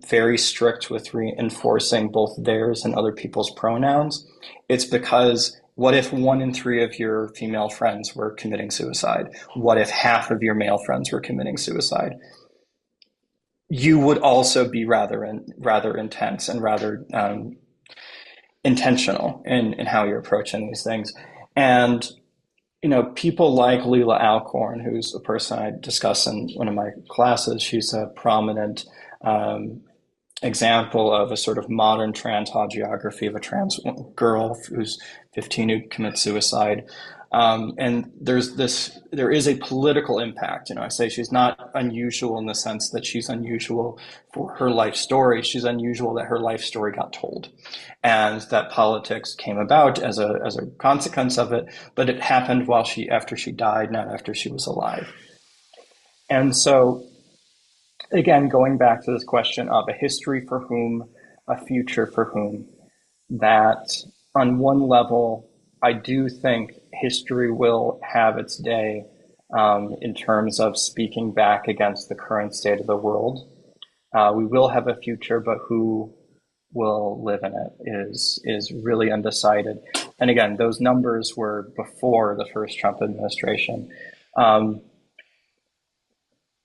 very strict with reinforcing both theirs and other people's pronouns. It's because what if 1 in 3 of your female friends were committing suicide? What if half of your male friends were committing suicide? You would also be rather intense and rather intentional in how you're approaching these things. And people like Leila Alcorn, who's a person I discuss in one of my classes. She's a prominent example of a sort of modern trans hagiography of a trans girl who's 15 who commits suicide. And there is a political impact. I say she's not unusual in the sense that she's unusual for her life story. She's unusual that her life story got told, and that politics came about as a consequence of it. But it happened after she died, not after she was alive. And so, again, going back to this question of a history for whom, a future for whom, that on one level, I do think history will have its day in terms of speaking back against the current state of the world. We will have a future, but who will live in it is really undecided. And again, those numbers were before the first Trump administration.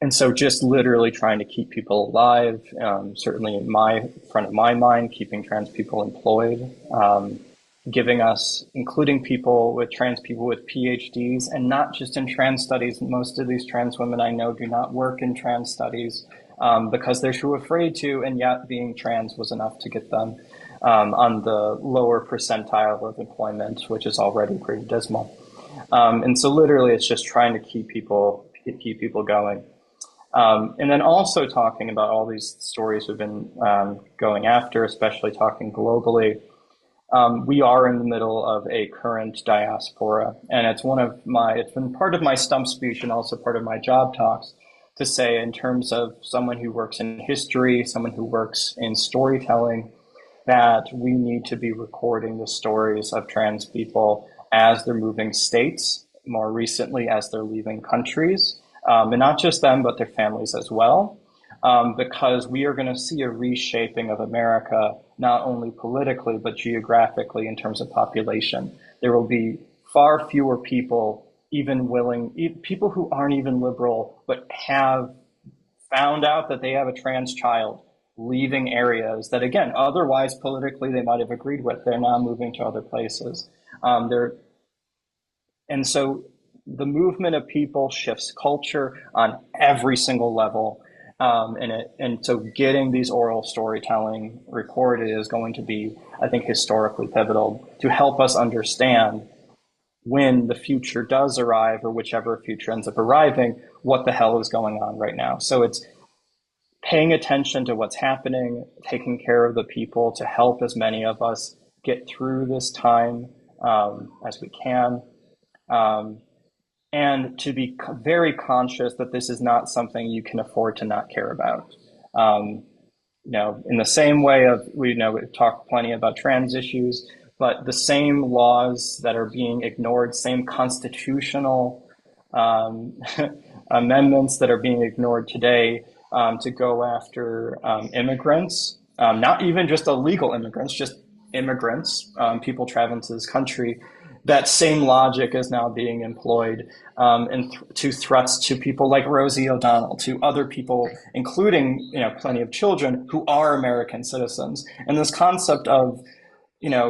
And so just literally trying to keep people alive, certainly in front of my mind, keeping trans people employed, giving us, including trans people with PhDs, and not just in trans studies. Most of these trans women I know do not work in trans studies because they're too afraid to, and yet being trans was enough to get them on the lower percentile of employment, which is already pretty dismal. And so literally it's just trying to keep people going. And then also talking about all these stories we've been going after, especially talking globally. We are in the middle of a current diaspora, and it's been part of my stump speech and also part of my job talks to say, in terms of someone who works in history, someone who works in storytelling, that we need to be recording the stories of trans people as they're moving states, more recently as they're leaving countries, and not just them, but their families as well. Because we are going to see a reshaping of America, not only politically, but geographically in terms of population. There will be far fewer people people who aren't even liberal, but have found out that they have a trans child, leaving areas that, again, otherwise politically they might have agreed with. They're now moving to other places. They're And so the movement of people shifts culture on every single level. And so getting these oral storytelling recorded is going to be, I think, historically pivotal to help us understand when the future does arrive, or whichever future ends up arriving, what the hell is going on right now. So it's paying attention to what's happening, taking care of the people to help as many of us get through this time as we can. And to be very conscious that this is not something you can afford to not care about. In the same way of, we've talked plenty about trans issues, but the same laws that are being ignored, same constitutional amendments that are being ignored today to go after immigrants, not even just illegal immigrants, just immigrants, people traveling to this country. That same logic is now being employed to threats to people like Rosie O'Donnell, to other people, including plenty of children who are American citizens. And this concept of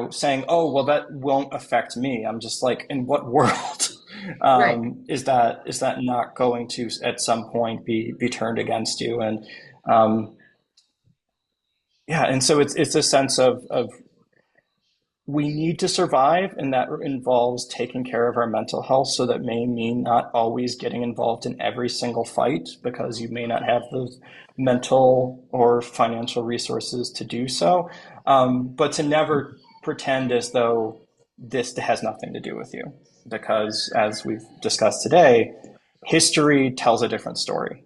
saying, oh, well, that won't affect me. I'm just like, in what world Right. is that not going to at some point be turned against you? And and so it's a sense of we need to survive, and that involves taking care of our mental health. So that may mean not always getting involved in every single fight, because you may not have those mental or financial resources to do so. But to never pretend as though this has nothing to do with you, because as we've discussed today, history tells a different story.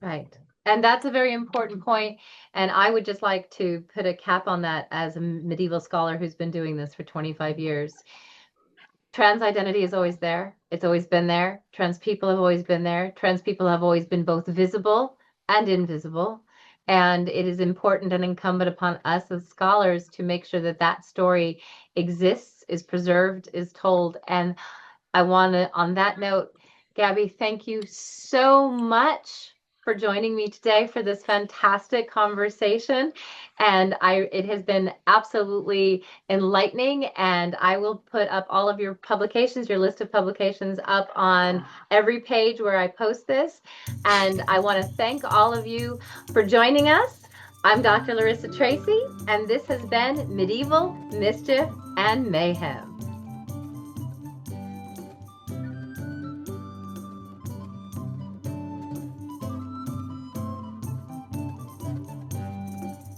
Right. And that's a very important point. And I would just like to put a cap on that as a medieval scholar who's been doing this for 25 years. Trans identity is always there. It's always been there. Trans people have always been there. Trans people have always been both visible and invisible. And it is important and incumbent upon us as scholars to make sure that that story exists, is preserved, is told. And I want to, on that note, Gabby, thank you so much for joining me today for this fantastic conversation. And it has been absolutely enlightening. And I will put up all of your publications, your list of publications, up on every page where I post this. And I want to thank all of you for joining us. I'm Dr. Larissa Tracy, and this has been Medieval, Mischief, and Mayhem.